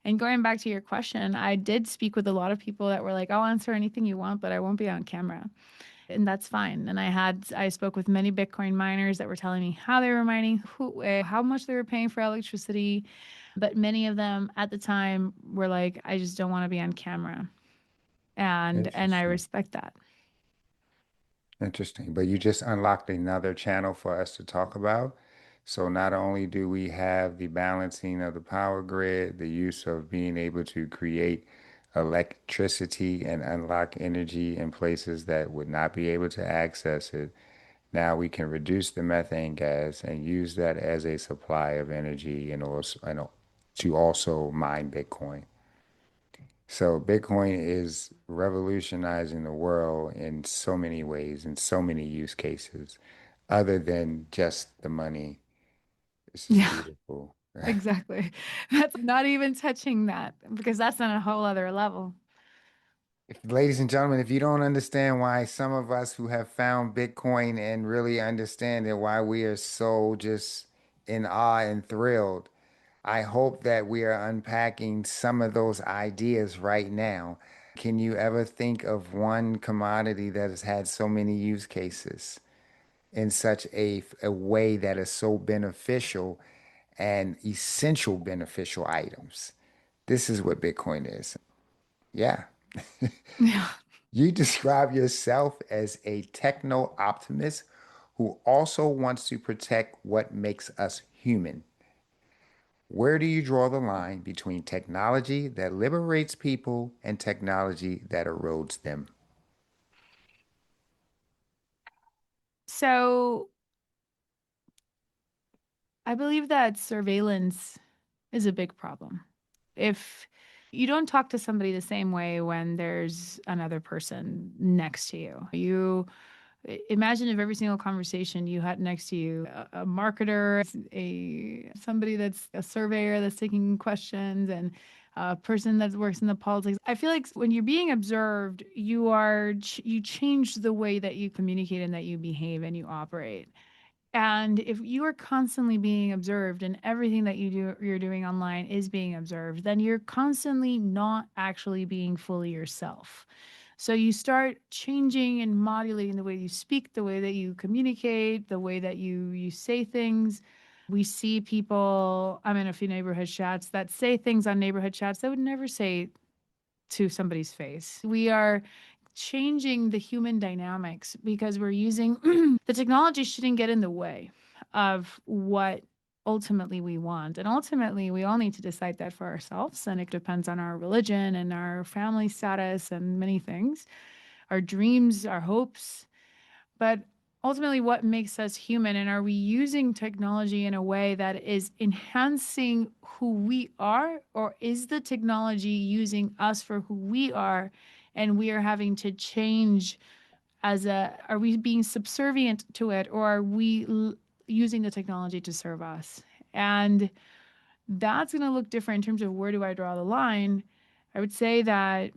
And going back to your question, I did speak with a lot of people that were like, I'll answer anything you want, but I won't be on camera. And that's fine. And I spoke with many Bitcoin miners that were telling me how they were mining, how much they were paying for electricity. But many of them at the time were like, I just don't want to be on camera. And I Interesting. respect that. Interesting. But you just unlocked another channel for us to talk about. So not only do we have the balancing of the power grid, the use of being able to create electricity and unlock energy in places that would not be able to access it. Now we can reduce the methane gas and use that as a supply of energy and to also mine Bitcoin. So Bitcoin is revolutionizing the world in so many ways, in so many use cases, other than just the money. This is Yeah, beautiful. exactly. That's not even touching that because that's on a whole other level. Ladies and gentlemen, if you don't understand why some of us who have found Bitcoin and really understand it, why we are so just in awe and thrilled, I hope that we are unpacking some of those ideas right now. Can you ever think of one commodity that has had so many use cases in such a way that is so beneficial and essential beneficial items? This is what Bitcoin is. Yeah. Yeah. You describe yourself as a techno optimist who also wants to protect what makes us human. Where do you draw the line between technology that liberates people and technology that erodes them? So I believe that surveillance is a big problem. If you don't talk to somebody the same way when there's another person next to you, you imagine if every single conversation you had next to you, a marketer, a somebody that's a surveyor that's taking questions, and a person that works in the politics. I feel like when you're being observed, you change the way that you communicate and that you behave and you operate. And if you are constantly being observed and everything that you're doing online is being observed, then you're constantly not actually being fully yourself. So you start changing and modulating the way you speak, the way that you communicate, the way that you say things. We see people, I'm in a few neighborhood chats that say things on neighborhood chats that would never say to somebody's face. We are changing the human dynamics because we're using the technology shouldn't get in the way of what ultimately we want. And ultimately, we all need to decide that for ourselves. And it depends on our religion and our family status and many things, our dreams, our hopes. But ultimately, what makes us human? And are we using technology in a way that is enhancing who we are? Or is the technology using us for who we are? And we are having to change are we being subservient to it? Or are we using the technology to serve us? And that's going to look different in terms of where do I draw the line. I would say that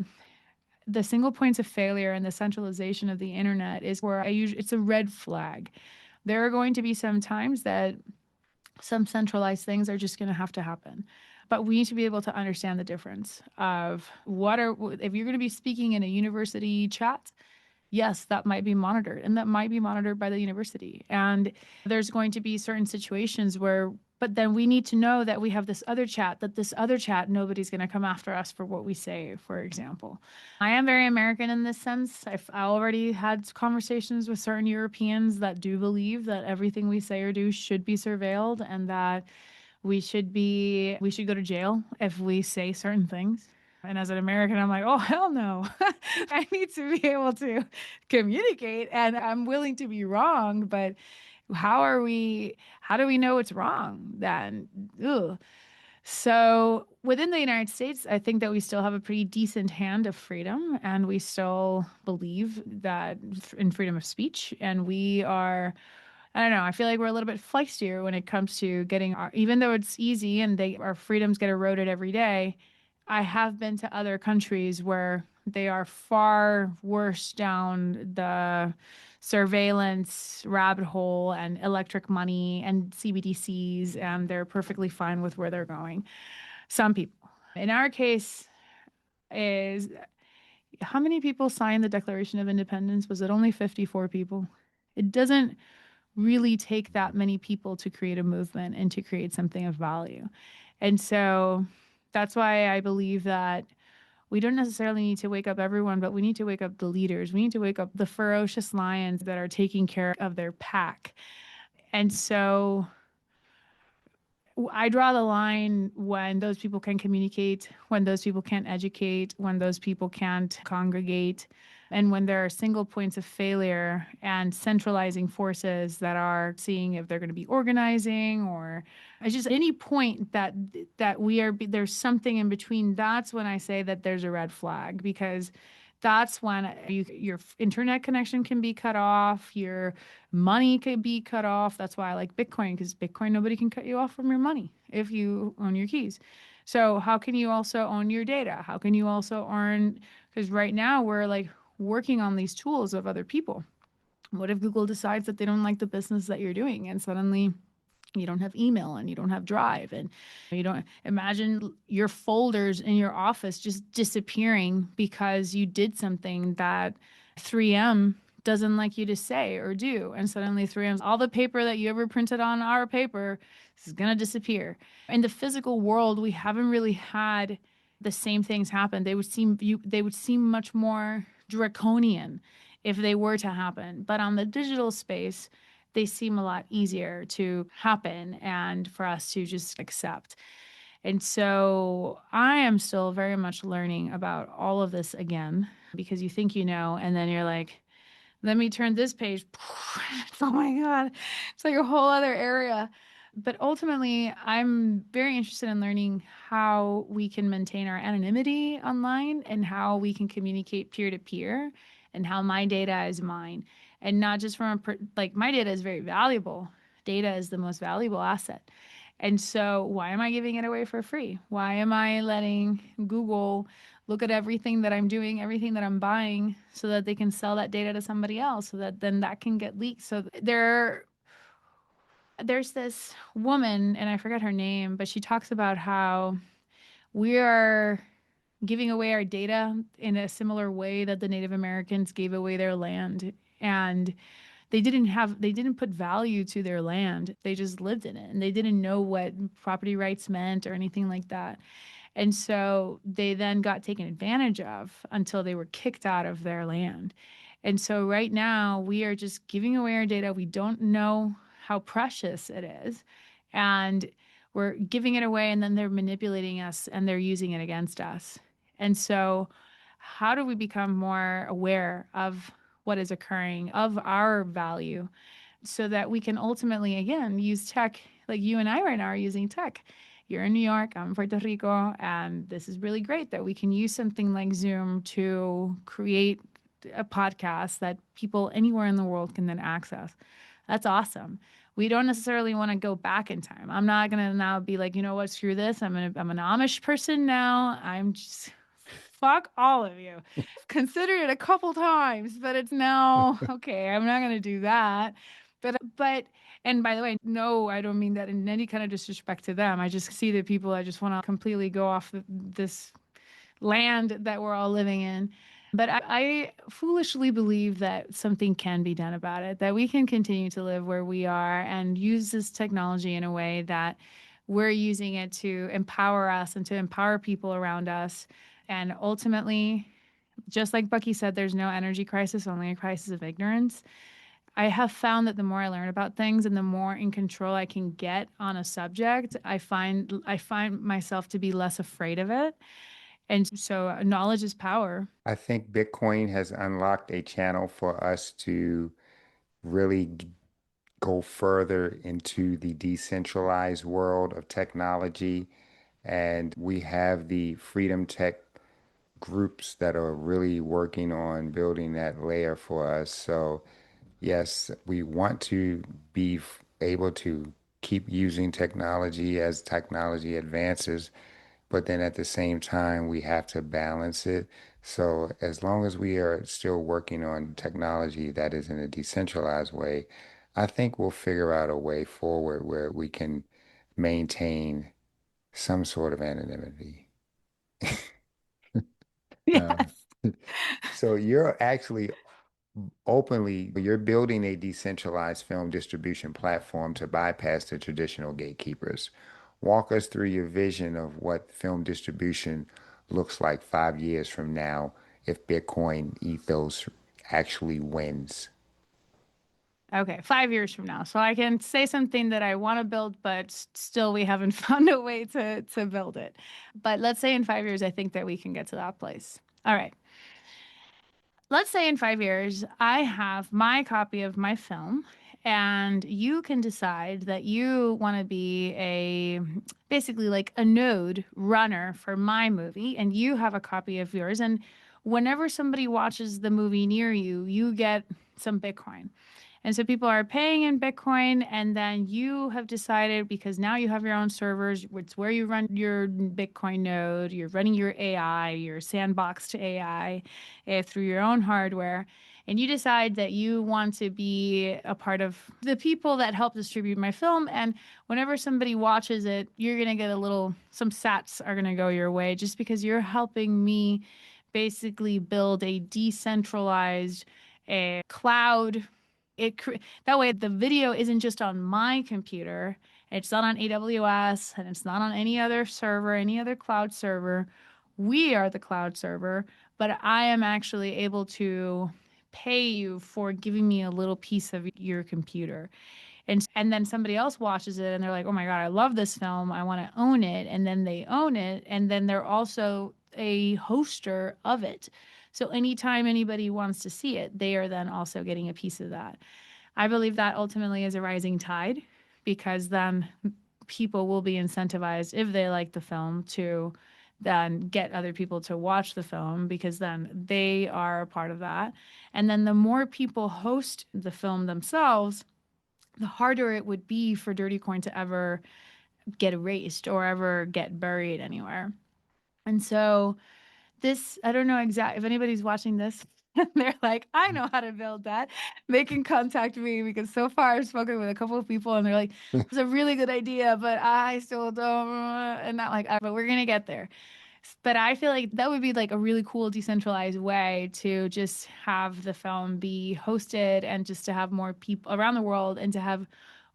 the single points of failure and the centralization of the internet is where it's a red flag. There are going to be some times that some centralized things are just going to happen. But we need to be able to understand the difference of if you're going to be speaking in a university chat, yes, that might be monitored and that might be monitored by the university. And there's going to be certain situations but then we need to know that we have this other chat, nobody's going to come after us for what we say, for example. I am very American in this sense. I already had conversations with certain Europeans that do believe that everything we say or do should be surveilled and that we should go to jail if we say certain things. And as an American, I'm like, oh, hell no. I need to be able to communicate and I'm willing to be wrong, but how do we know it's wrong then? Ugh. So within the United States, I think that we still have a pretty decent hand of freedom and we still believe that in freedom of speech. And I don't know. I feel like we're a little bit feistier when it comes to even though it's easy and our freedoms get eroded every day. I have been to other countries where they are far worse down the surveillance rabbit hole and electric money and CBDCs, and they're perfectly fine with where they're going. Some people. In our case, is how many people signed the Declaration of Independence? Was it only 54 people? It doesn't really take that many people to create a movement and to create something of value. And so that's why I believe that we don't necessarily need to wake up everyone, but we need to wake up the leaders. We need to wake up the ferocious lions that are taking care of their pack. And so I draw the line when those people can communicate, when those people can't educate, when those people can't congregate, and when there are single points of failure and centralizing forces that are seeing if they're going to be organizing or it's just any point that we are there's something in between. That's when I say that there's a red flag because that's when your internet connection can be cut off, your money could be cut off. That's why I like Bitcoin because Bitcoin, nobody can cut you off from your money if you own your keys. So, how can you also own your data? How can you also earn? Because right now we're like working on these tools of other people. What if Google decides that they don't like the business that you're doing and suddenly you don't have email and you don't have drive and you don't imagine your folders in your office just disappearing because you did something that 3M doesn't like you to say or do, and suddenly 3M's all the paper that you ever printed on our paper is going to disappear. In the physical world we haven't really had the same things happen. They would seem much more draconian if they were to happen, but on the digital space they seem a lot easier to happen and for us to just accept. And so I am still very much learning about all of this again because you think you know, and then you're like, let me turn this page. Oh my God. It's like a whole other area. But ultimately, I'm very interested in learning how we can maintain our anonymity online and how we can communicate peer to peer and how my data is mine. And not just like my data is very valuable. Data is the most valuable asset. And so, why am I giving it away for free? Why am I letting Google look at everything that I'm doing, everything that I'm buying, so that they can sell that data to somebody else, so that then that can get leaked? So there's this woman, and I forget her name, but she talks about how we are giving away our data in a similar way that the Native Americans gave away their land. And they didn't put value to their land. They just lived in it and they didn't know what property rights meant or anything like that. And so they then got taken advantage of until they were kicked out of their land. And so right now we are just giving away our data. We don't know how precious it is. And we're giving it away and then they're manipulating us and they're using it against us. And so how do we become more aware of what is occurring, of our value, so that we can ultimately, again, use tech like you and I right now are using tech. You're in New York, I'm in Puerto Rico, and this is really great that we can use something like Zoom to create a podcast that people anywhere in the world can then access. That's awesome. We don't necessarily want to go back in time. I'm not gonna now be like, you know what, screw this. I'm an Amish person now. I'm just fuck all of you. Considered it a couple times, but it's now okay. I'm not gonna do that. But and by the way, no, I don't mean that in any kind of disrespect to them. I just see the people. I just want to completely go off this land that we're all living in. But I foolishly believe that something can be done about it, that we can continue to live where we are and use this technology in a way that we're using it to empower us and to empower people around us. And ultimately, just like Bucky said, there's no energy crisis, only a crisis of ignorance. I have found that the more I learn about things and the more in control I can get on a subject, I find myself to be less afraid of it. And so knowledge is power. I think Bitcoin has unlocked a channel for us to really go further into the decentralized world of technology. And we have the Freedom Tech groups that are really working on building that layer for us. So, yes, we want to be able to keep using technology as technology advances, but then at the same time, we have to balance it. So, as long as we are still working on technology that is in a decentralized way, I think we'll figure out a way forward where we can maintain some sort of anonymity. Uh, Yes. so you're actually openly, you're building a decentralized film distribution platform to bypass the traditional gatekeepers. Walk us through your vision of what film distribution looks like 5 years from now if Bitcoin ethos actually wins. Okay, 5 years from now. So I can say something that I want to build, but still we haven't found a way to build it. But let's say in 5 years, I think that we can get to that place. All right. Let's say in 5 years, I have my copy of my film, and you can decide that you want to be a basically like a node runner for my movie, and you have a copy of yours. And whenever somebody watches the movie near you, you get some Bitcoin. And so people are paying in Bitcoin, and then you have decided because now you have your own servers, it's where you run your Bitcoin node, you're running your AI, your sandboxed AI through your own hardware. And you decide that you want to be a part of the people that help distribute my film. And whenever somebody watches it, you're going to get some sats are going to go your way just because you're helping me basically build a decentralized, a cloud it that way the video isn't just on my computer, it's not on AWS, and it's not on any other server, any other cloud server. We are the cloud server, but I am actually able to pay you for giving me a little piece of your computer. And then somebody else watches it and they're like, "Oh my God, I love this film. I want to own it." And then they own it, and then they're also a hoster of it. So anytime anybody wants to see it, they are then also getting a piece of that. I believe that ultimately is a rising tide because then people will be incentivized if they like the film to then get other people to watch the film because then they are a part of that. And then the more people host the film themselves, the harder it would be for Dirty Coin to ever get erased or ever get buried anywhere. And so I don't know exactly if anybody's watching this. They're like, I know how to build that. They can contact me because so far I've spoken with a couple of people and they're like, it's a really good idea, but I still don't, and not like, but we're gonna get there. But I feel like that would be like a really cool decentralized way to just have the film be hosted and just to have more people around the world and to have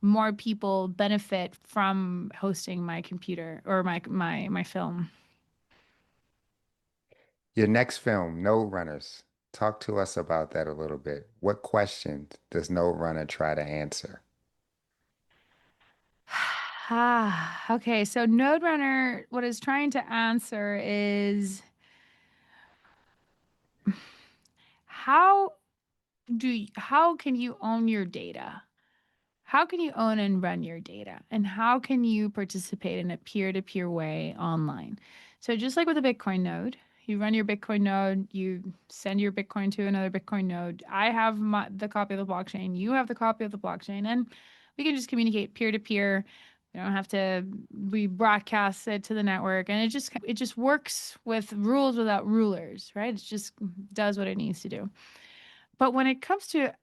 more people benefit from hosting my computer or my film. Your next film, Node Runners. Talk to us about that a little bit. What questions does Node Runner try to answer? Okay, so Node Runner, what it's trying to answer is how how can you own your data? How can you own and run your data? And how can you participate in a peer-to-peer way online? So just like with a Bitcoin node, you run your Bitcoin node, you send your Bitcoin to another Bitcoin node. I have the copy of the blockchain, you have the copy of the blockchain, and we can just communicate peer-to-peer. We don't have to we broadcast it to the network, and it just works with rules without rulers, right? It just does what it needs to do. But when it comes to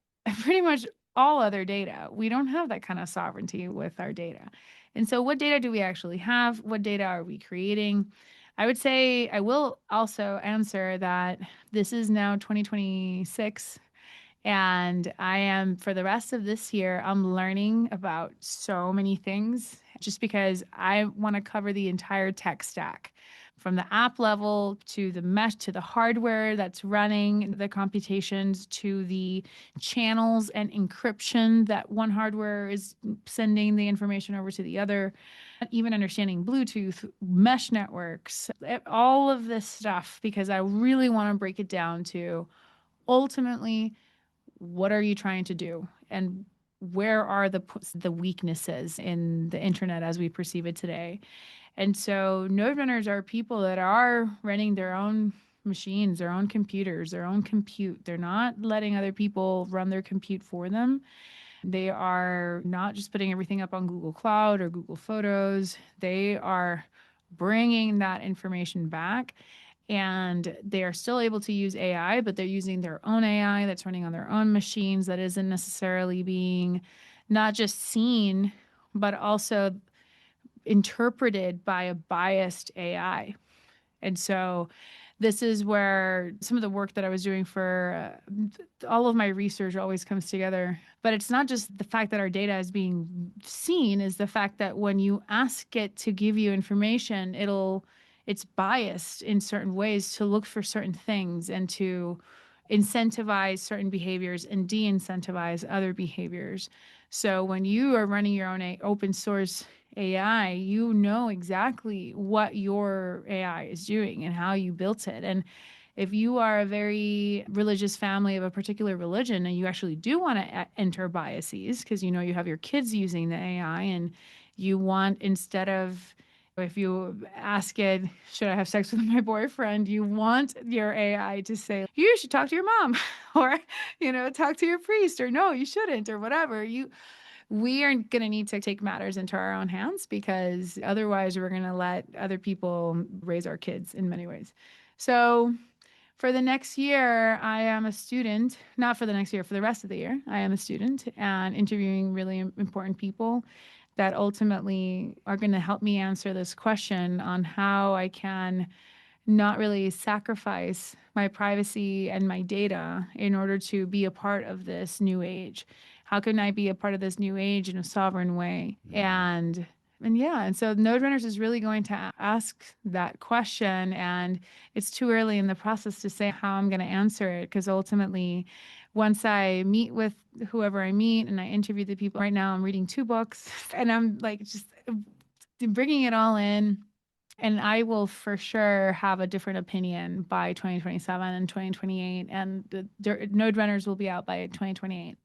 pretty much all other data, we don't have that kind of sovereignty with our data. And so, what data do we actually have? What data are we creating? I would say I will also answer that this is now 2026. And I am, for the rest of this year, I'm learning about so many things just because I want to cover the entire tech stack from the app level to the mesh to the hardware that's running the computations to the channels and encryption that one hardware is sending the information over to the other, even understanding Bluetooth, mesh networks, all of this stuff, because I really want to break it down to ultimately what are you trying to do and where are the weaknesses in the internet as we perceive it today. And so node runners are people that are running their own machines, their own computers, their own compute. They're not letting other people run their compute for them. They are not just putting everything up on Google Cloud or Google Photos. They are bringing that information back, and they are still able to use AI, but they're using their own AI that's running on their own machines that isn't necessarily being not just seen, but also interpreted by a biased AI. And so this is where some of the work that I was doing for all of my research always comes together. But it's not just the fact that our data is being seen, is the fact that when you ask it to give you information, it's biased in certain ways to look for certain things and to incentivize certain behaviors and de-incentivize other behaviors. So when you are running your own open source AI, you know exactly what your AI is doing and how you built it. And if you are a very religious family of a particular religion and you actually do want to enter biases because you know you have your kids using the AI and you want, instead of, if you ask it, should I have sex with my boyfriend? You want your AI to say, you should talk to your mom or, talk to your priest, or no, you shouldn't, or whatever. We are going to need to take matters into our own hands, because otherwise we're going to let other people raise our kids in many ways. So for the next year, I am a student, not for the next year, for the rest of the year, I am a student and interviewing really important people that ultimately are going to help me answer this question on how I can not really sacrifice my privacy and my data in order to be a part of this new age. How can I be a part of this new age in a sovereign way? And yeah, and so Node Runners is really going to ask that question, and it's too early in the process to say how I'm going to answer it, because ultimately, once I meet with whoever I meet and I interview the people, right now I'm reading 2 books and I'm like just bringing it all in. And I will for sure have a different opinion by 2027 and 2028. And the Node Runners will be out by 2028.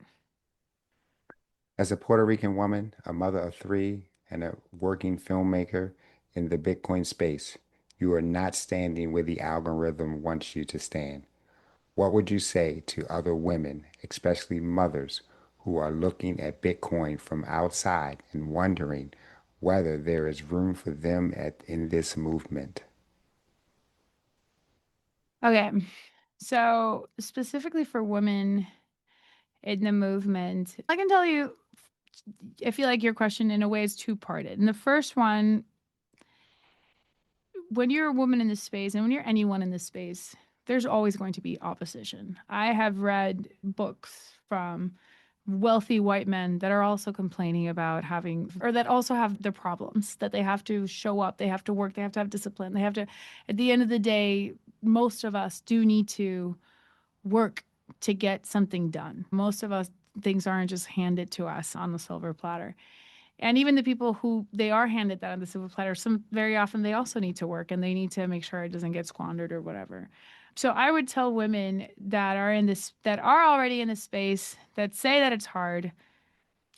As a Puerto Rican woman, a mother of three, and a working filmmaker in the Bitcoin space, you are not standing where the algorithm wants you to stand. What would you say to other women, especially mothers, who are looking at Bitcoin from outside and wondering whether there is room for them in this movement? Okay. So, specifically for women in the movement, I can tell you, I feel like your question in a way is two-parted. And the first one, when you're a woman in this space and when you're anyone in this space, there's always going to be opposition. I have read books from wealthy white men that are also complaining about having, or that also have their problems, that they have to show up, they have to work, they have to have discipline, they have to, at the end of the day, most of us do need to work to get something done. Most of us, things aren't just handed to us on the silver platter. And even the people who they are handed that on the silver platter, some very often they also need to work and they need to make sure it doesn't get squandered or whatever. So I would tell women that are in this, that are already in this space, that say that it's hard,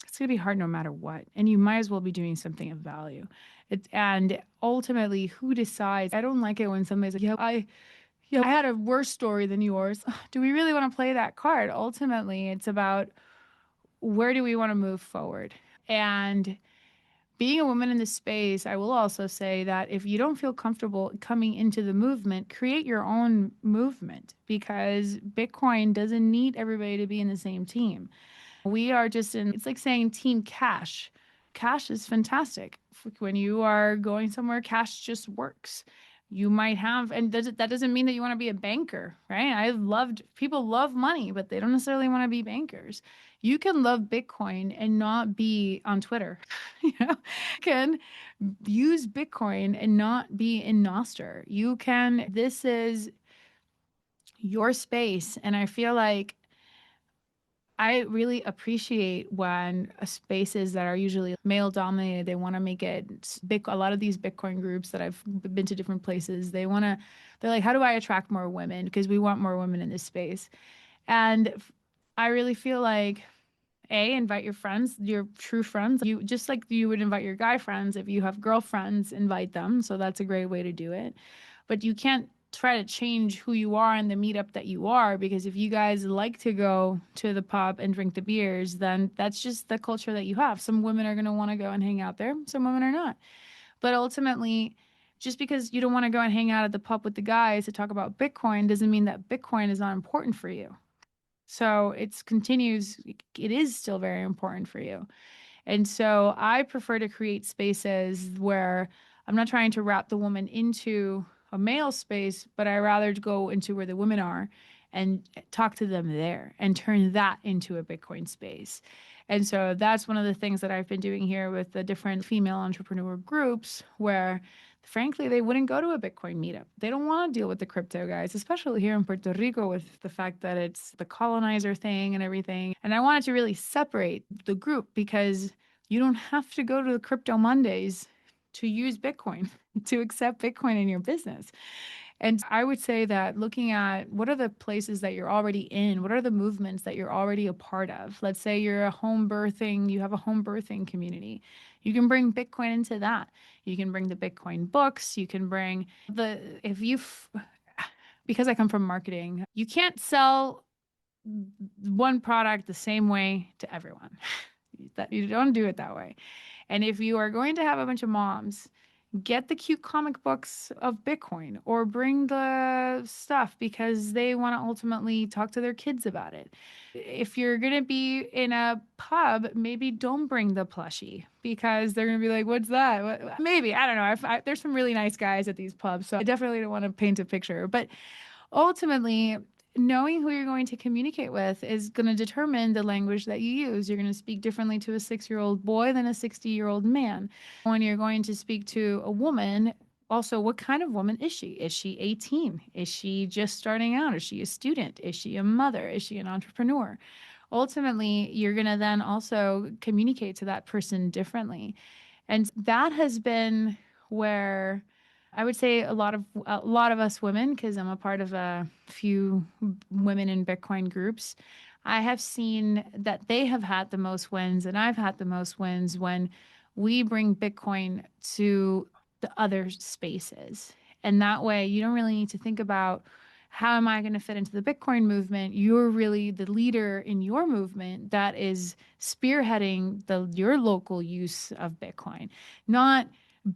it's going to be hard no matter what. And you might as well be doing something of value. And ultimately, who decides? I don't like it when somebody's like, I had a worse story than yours. Do we really want to play that card? Ultimately, it's about, where do we want to move forward? And being a woman in this space, I will also say that if you don't feel comfortable coming into the movement, create your own movement, because Bitcoin doesn't need everybody to be in the same team. We are just in, it's like saying team cash. Cash is fantastic. When you are going somewhere, cash just works. You might have, and that doesn't mean that you want to be a banker, right? People love money, but they don't necessarily want to be bankers. You can love Bitcoin and not be on Twitter. You can use Bitcoin and not be in Nostr. This is your space. And I feel like I really appreciate when spaces that are usually male dominated, they want to make it big. A lot of these Bitcoin groups that I've been to different places, they're like, how do I attract more women? Because we want more women in this space. And I really feel like, invite your friends, your true friends. You just like you would invite your guy friends. If you have girlfriends, invite them. So that's a great way to do it. But you can't try to change who you are in the meetup that you are, because if you guys like to go to the pub and drink the beers, then that's just the culture that you have. Some women are going to want to go and hang out there, some women are not. But ultimately, just because you don't want to go and hang out at the pub with the guys to talk about Bitcoin doesn't mean that Bitcoin is not important for you. So it is still very important for you. And so I prefer to create spaces where I'm not trying to wrap the woman into a male space, but I rather go into where the women are and talk to them there and turn that into a Bitcoin space. And so that's one of the things that I've been doing here with the different female entrepreneur groups where frankly they wouldn't go to a Bitcoin meetup. They don't want to deal with the crypto guys, especially here in Puerto Rico with the fact that it's the colonizer thing and everything. And I wanted to really separate the group because you don't have to go to the crypto Mondays to use Bitcoin, to accept Bitcoin in your business. And I would say that looking at what are the places that you're already in, what are the movements that you're already a part of? Let's say you're a home birthing, you have a home birthing community. You can bring Bitcoin into that. You can bring the Bitcoin books. You can bring because I come from marketing, you can't sell one product the same way to everyone. That you don't do it that way. And if you are going to have a bunch of moms, get the cute comic books of Bitcoin or bring the stuff because they want to ultimately talk to their kids about it. If you're going to be in a pub, maybe don't bring the plushie because they're going to be like, what's that? Maybe, I don't know. There's some really nice guys at these pubs, so I definitely don't want to paint a picture. But ultimately, knowing who you're going to communicate with is going to determine the language that you use. You're going to speak differently to a 6-year-old boy than a 60-year-old man. When you're going to speak to a woman, also, what kind of woman is she? Is she 18? Is she just starting out? Is she a student? Is she a mother? Is she an entrepreneur? Ultimately, you're going to then also communicate to that person differently. And that has been where I would say a lot of us women, because I'm a part of a few women in Bitcoin groups, I have seen that they have had the most wins, and I've had the most wins when we bring Bitcoin to the other spaces. And that way, you don't really need to think about how am I going to fit into the Bitcoin movement. You're really the leader in your movement that is spearheading your local use of Bitcoin, not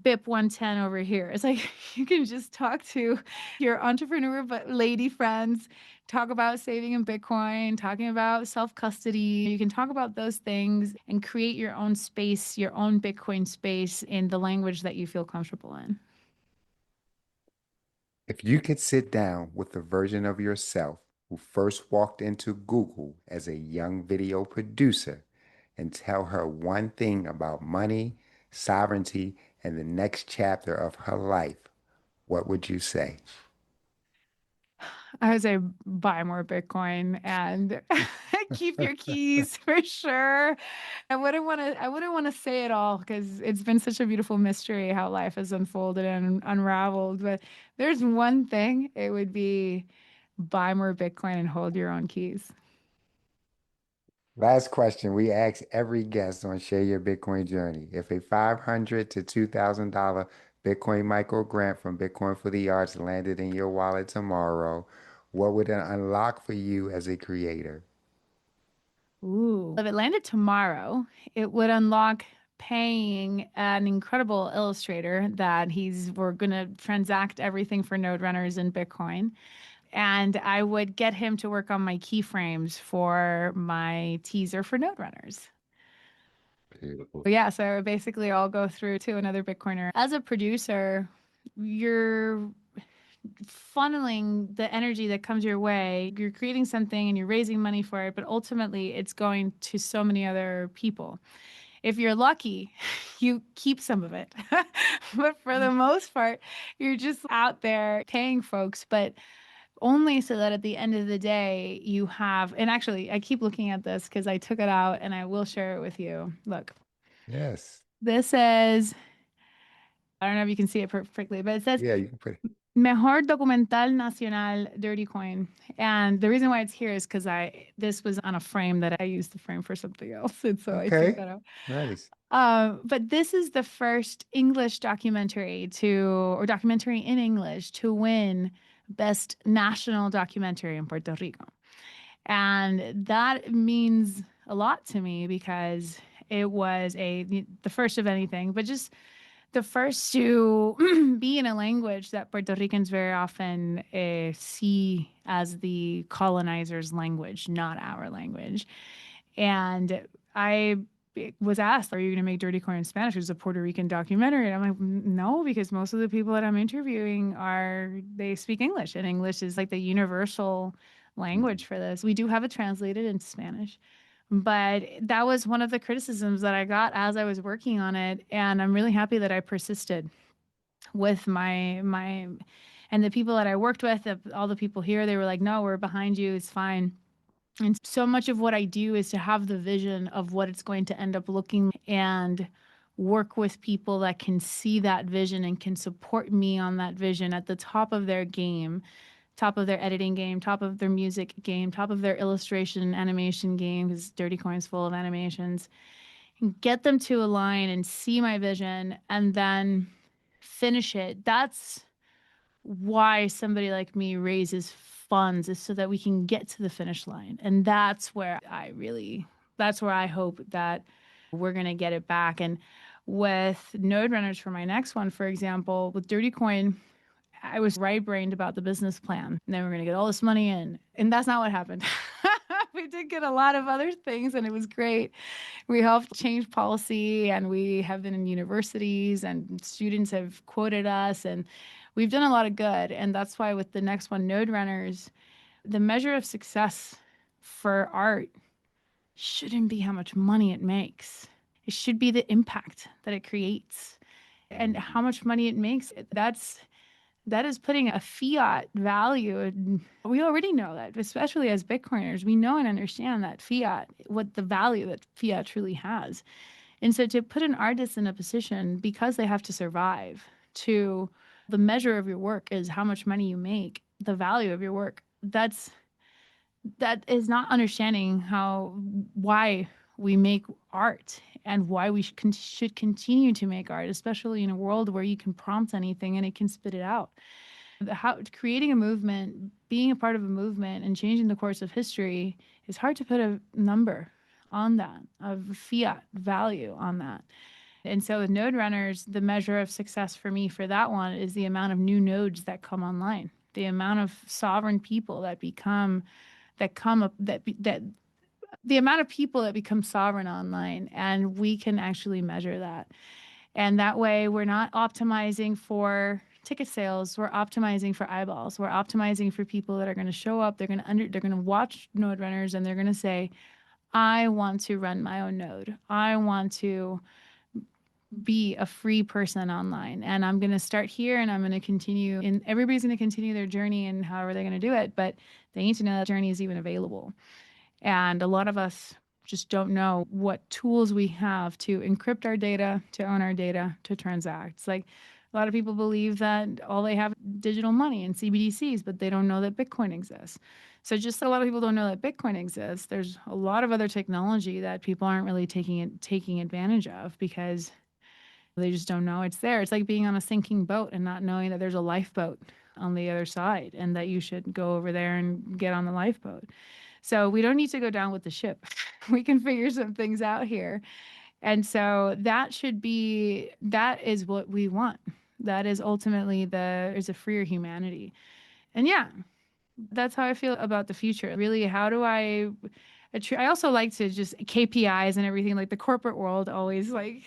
BIP 110 over here. It's like you can just talk to your entrepreneur but lady friends, talk about saving in Bitcoin, talking about self-custody. You can talk about those things and create your own space, your own Bitcoin space in the language that you feel comfortable in. If you could sit down with the version of yourself who first walked into Google as a young video producer and tell her one thing about money, sovereignty, and the next chapter of her life, what would you say? I would say buy more Bitcoin and keep your keys for sure. I wouldn't want to say it all because it's been such a beautiful mystery how life has unfolded and unraveled. But there's one thing, it would be buy more Bitcoin and hold your own keys. Last question. We ask every guest on Share Your Bitcoin Journey. If a $500 to $2,000 Bitcoin micro grant from Bitcoin for the Arts landed in your wallet tomorrow, what would it unlock for you as a creator? Ooh. If it landed tomorrow, it would unlock paying an incredible illustrator that we're going to transact everything for node runners in Bitcoin. And I would get him to work on my keyframes for my teaser for node runners. Beautiful. But yeah, so basically I'll go through to another Bitcoiner. As a producer, you're funneling the energy that comes your way. You're creating something and you're raising money for it, but ultimately it's going to so many other people. If you're lucky, you keep some of it. But for the most part, you're just out there paying folks, but only so that at the end of the day, you have, and actually, I keep looking at this because I took it out and I will share it with you. Look, Yes. this says, I don't know if you can see it perfectly, but it says Yeah, you can put it. Mejor Documental Nacional Dirty Coin. And the reason why it's here is because this was on a frame that I used the frame for something else. And so I took Okay. that out. Nice. But this is the first English or documentary in English to win Best National Documentary in Puerto Rico. And that means a lot to me because it was the first of anything, but just the first to be in a language that Puerto Ricans very often see as the colonizer's language, not our language. And I was asked, "Are you going to make Dirty Corn in Spanish?" It was a Puerto Rican documentary, and I'm like, "No, because most of the people that I'm interviewing they speak English, and English is like the universal Mhm. language for this. We do have it translated into Spanish, but that was one of the criticisms that I got as I was working on it, and I'm really happy that I persisted with my and the people that I worked with, all the people here, they were like, "No, we're behind you. It's fine." And so much of what I do is to have the vision of what it's going to end up looking and work with people that can see that vision and can support me on that vision at the top of their game, top of their editing game, top of their music game, top of their illustration animation game, because Dirty Coin's full of animations. And get them to align and see my vision and then finish it. That's why somebody like me raises funds, is so that we can get to the finish line. And that's where I hope that we're going to get it back. And with Node Runners for my next one, for example, with Dirty Coin, I was right brained about the business plan. And then we're going to get all this money in. And that's not what happened. We did get a lot of other things, and it was great. We helped change policy, and we have been in universities, and students have quoted us, and we've done a lot of good. And that's why with the next one, Node Runners, the measure of success for art shouldn't be how much money it makes. It should be the impact that it creates and how Mhm. much money it makes. That is putting a fiat value. And we already know that, especially as Bitcoiners, we know and understand that fiat, what the value that fiat truly has. And so to put an artist in a position, because they have to survive, to the measure of your work is how much money you make, the value of your work. That is not understanding why we make art and why we should continue to make art, especially in a world where you can prompt anything and it can spit it out. How creating a movement, being a part of a movement, and changing the course of history is hard to put a number on that, of fiat value on that. And so with node runners, the measure of success for me for that one is the amount of new nodes that come online, the amount of sovereign people that become that come up that the amount of people that become sovereign online, and we can actually measure that. And that way we're not optimizing for ticket sales, we're optimizing for eyeballs, we're optimizing for people that are going to show up, they're going to watch node runners, and they're going to say, I want to run my own node, I want to be a free person online, and I'm going to start here, and I'm going to continue, and everybody's going to continue their journey and however they're going to do it, but they need to know that journey is even available. And a lot of us just don't know what tools we have to encrypt our data, to own our data, to transact. It's like a lot of people believe that all they have is digital money and CBDCs, but they don't know that Bitcoin exists. So just a lot of people don't know that Bitcoin exists. There's a lot of other technology that people aren't really taking advantage of because they just don't know it's there. It's like being on a sinking boat and not knowing that there's a lifeboat on the other side and that you should go over there and get on the lifeboat. So we don't need to go down with the ship. We can figure some things out here. And so that is what we want. That is ultimately is a freer humanity. And yeah, that's how I feel about the future. Really, how do I also like to just KPIs and everything, like the corporate world always like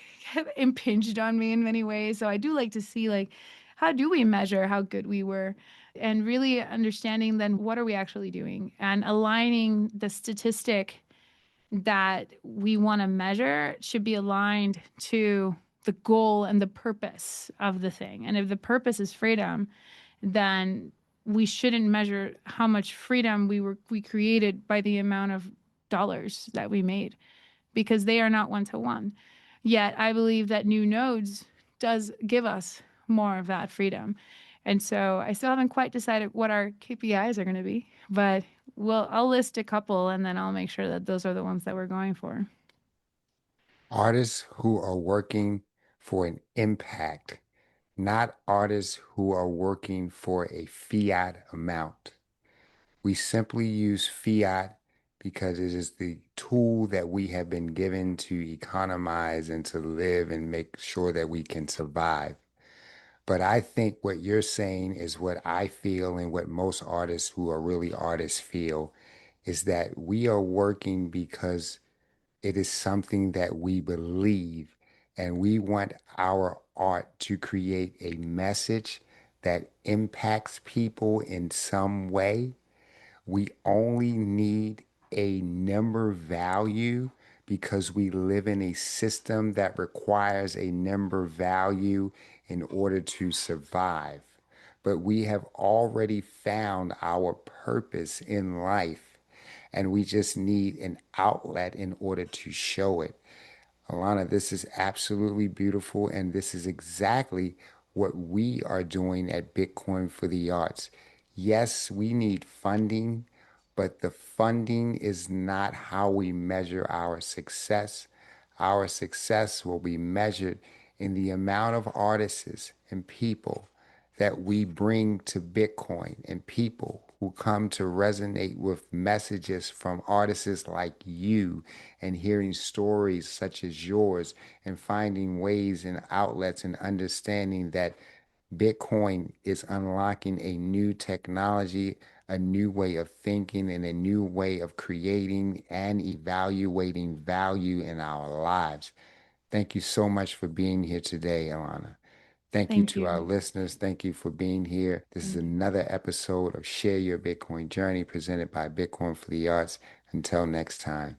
impinged on me in many ways. So I do like to see like how do we measure how good we were, and really understanding then what are we actually doing and aligning the statistic that we want to measure should be aligned to the goal and the purpose of the thing. And if the purpose is freedom, then we shouldn't measure how much freedom we created by the amount of dollars that we made, because they are not one to one. Yet I believe that new nodes does give us more of that freedom. And so I still haven't quite decided what our KPIs are going to be, but I'll list a couple and then I'll make sure that those are the ones that we're going for. Artists who are working for an impact, not artists who are working for a fiat amount. We simply use fiat because it is the tool that we have been given to economize and to live and make sure that we can survive. But I think what you're saying is what I feel and what most artists who are really artists feel is that we are working because It is something that we believe, and we want our art to create a message that impacts people in some way. We only need a number value because we live in a system that requires a number value in order to survive. But we have already found our purpose in life, and we just need an outlet in order to show it. Alana, this is absolutely beautiful, and this is exactly what we are doing at Bitcoin for the Arts. Yes, we need funding, but the funding is not how we measure our success. Our success will be measured in the amount of artists and people that we bring to Bitcoin and people who come to resonate with messages from artists like you and hearing stories such as yours and finding ways and outlets and understanding that Bitcoin is unlocking a new technology, a new way of thinking, and a new way of creating and evaluating value in our lives. Thank you so much for being here today, Alana. Thank you Thank to our you. listeners. Thank you for being here. This is another episode of Share Your Bitcoin Journey presented by Bitcoin for the Arts. Until next time.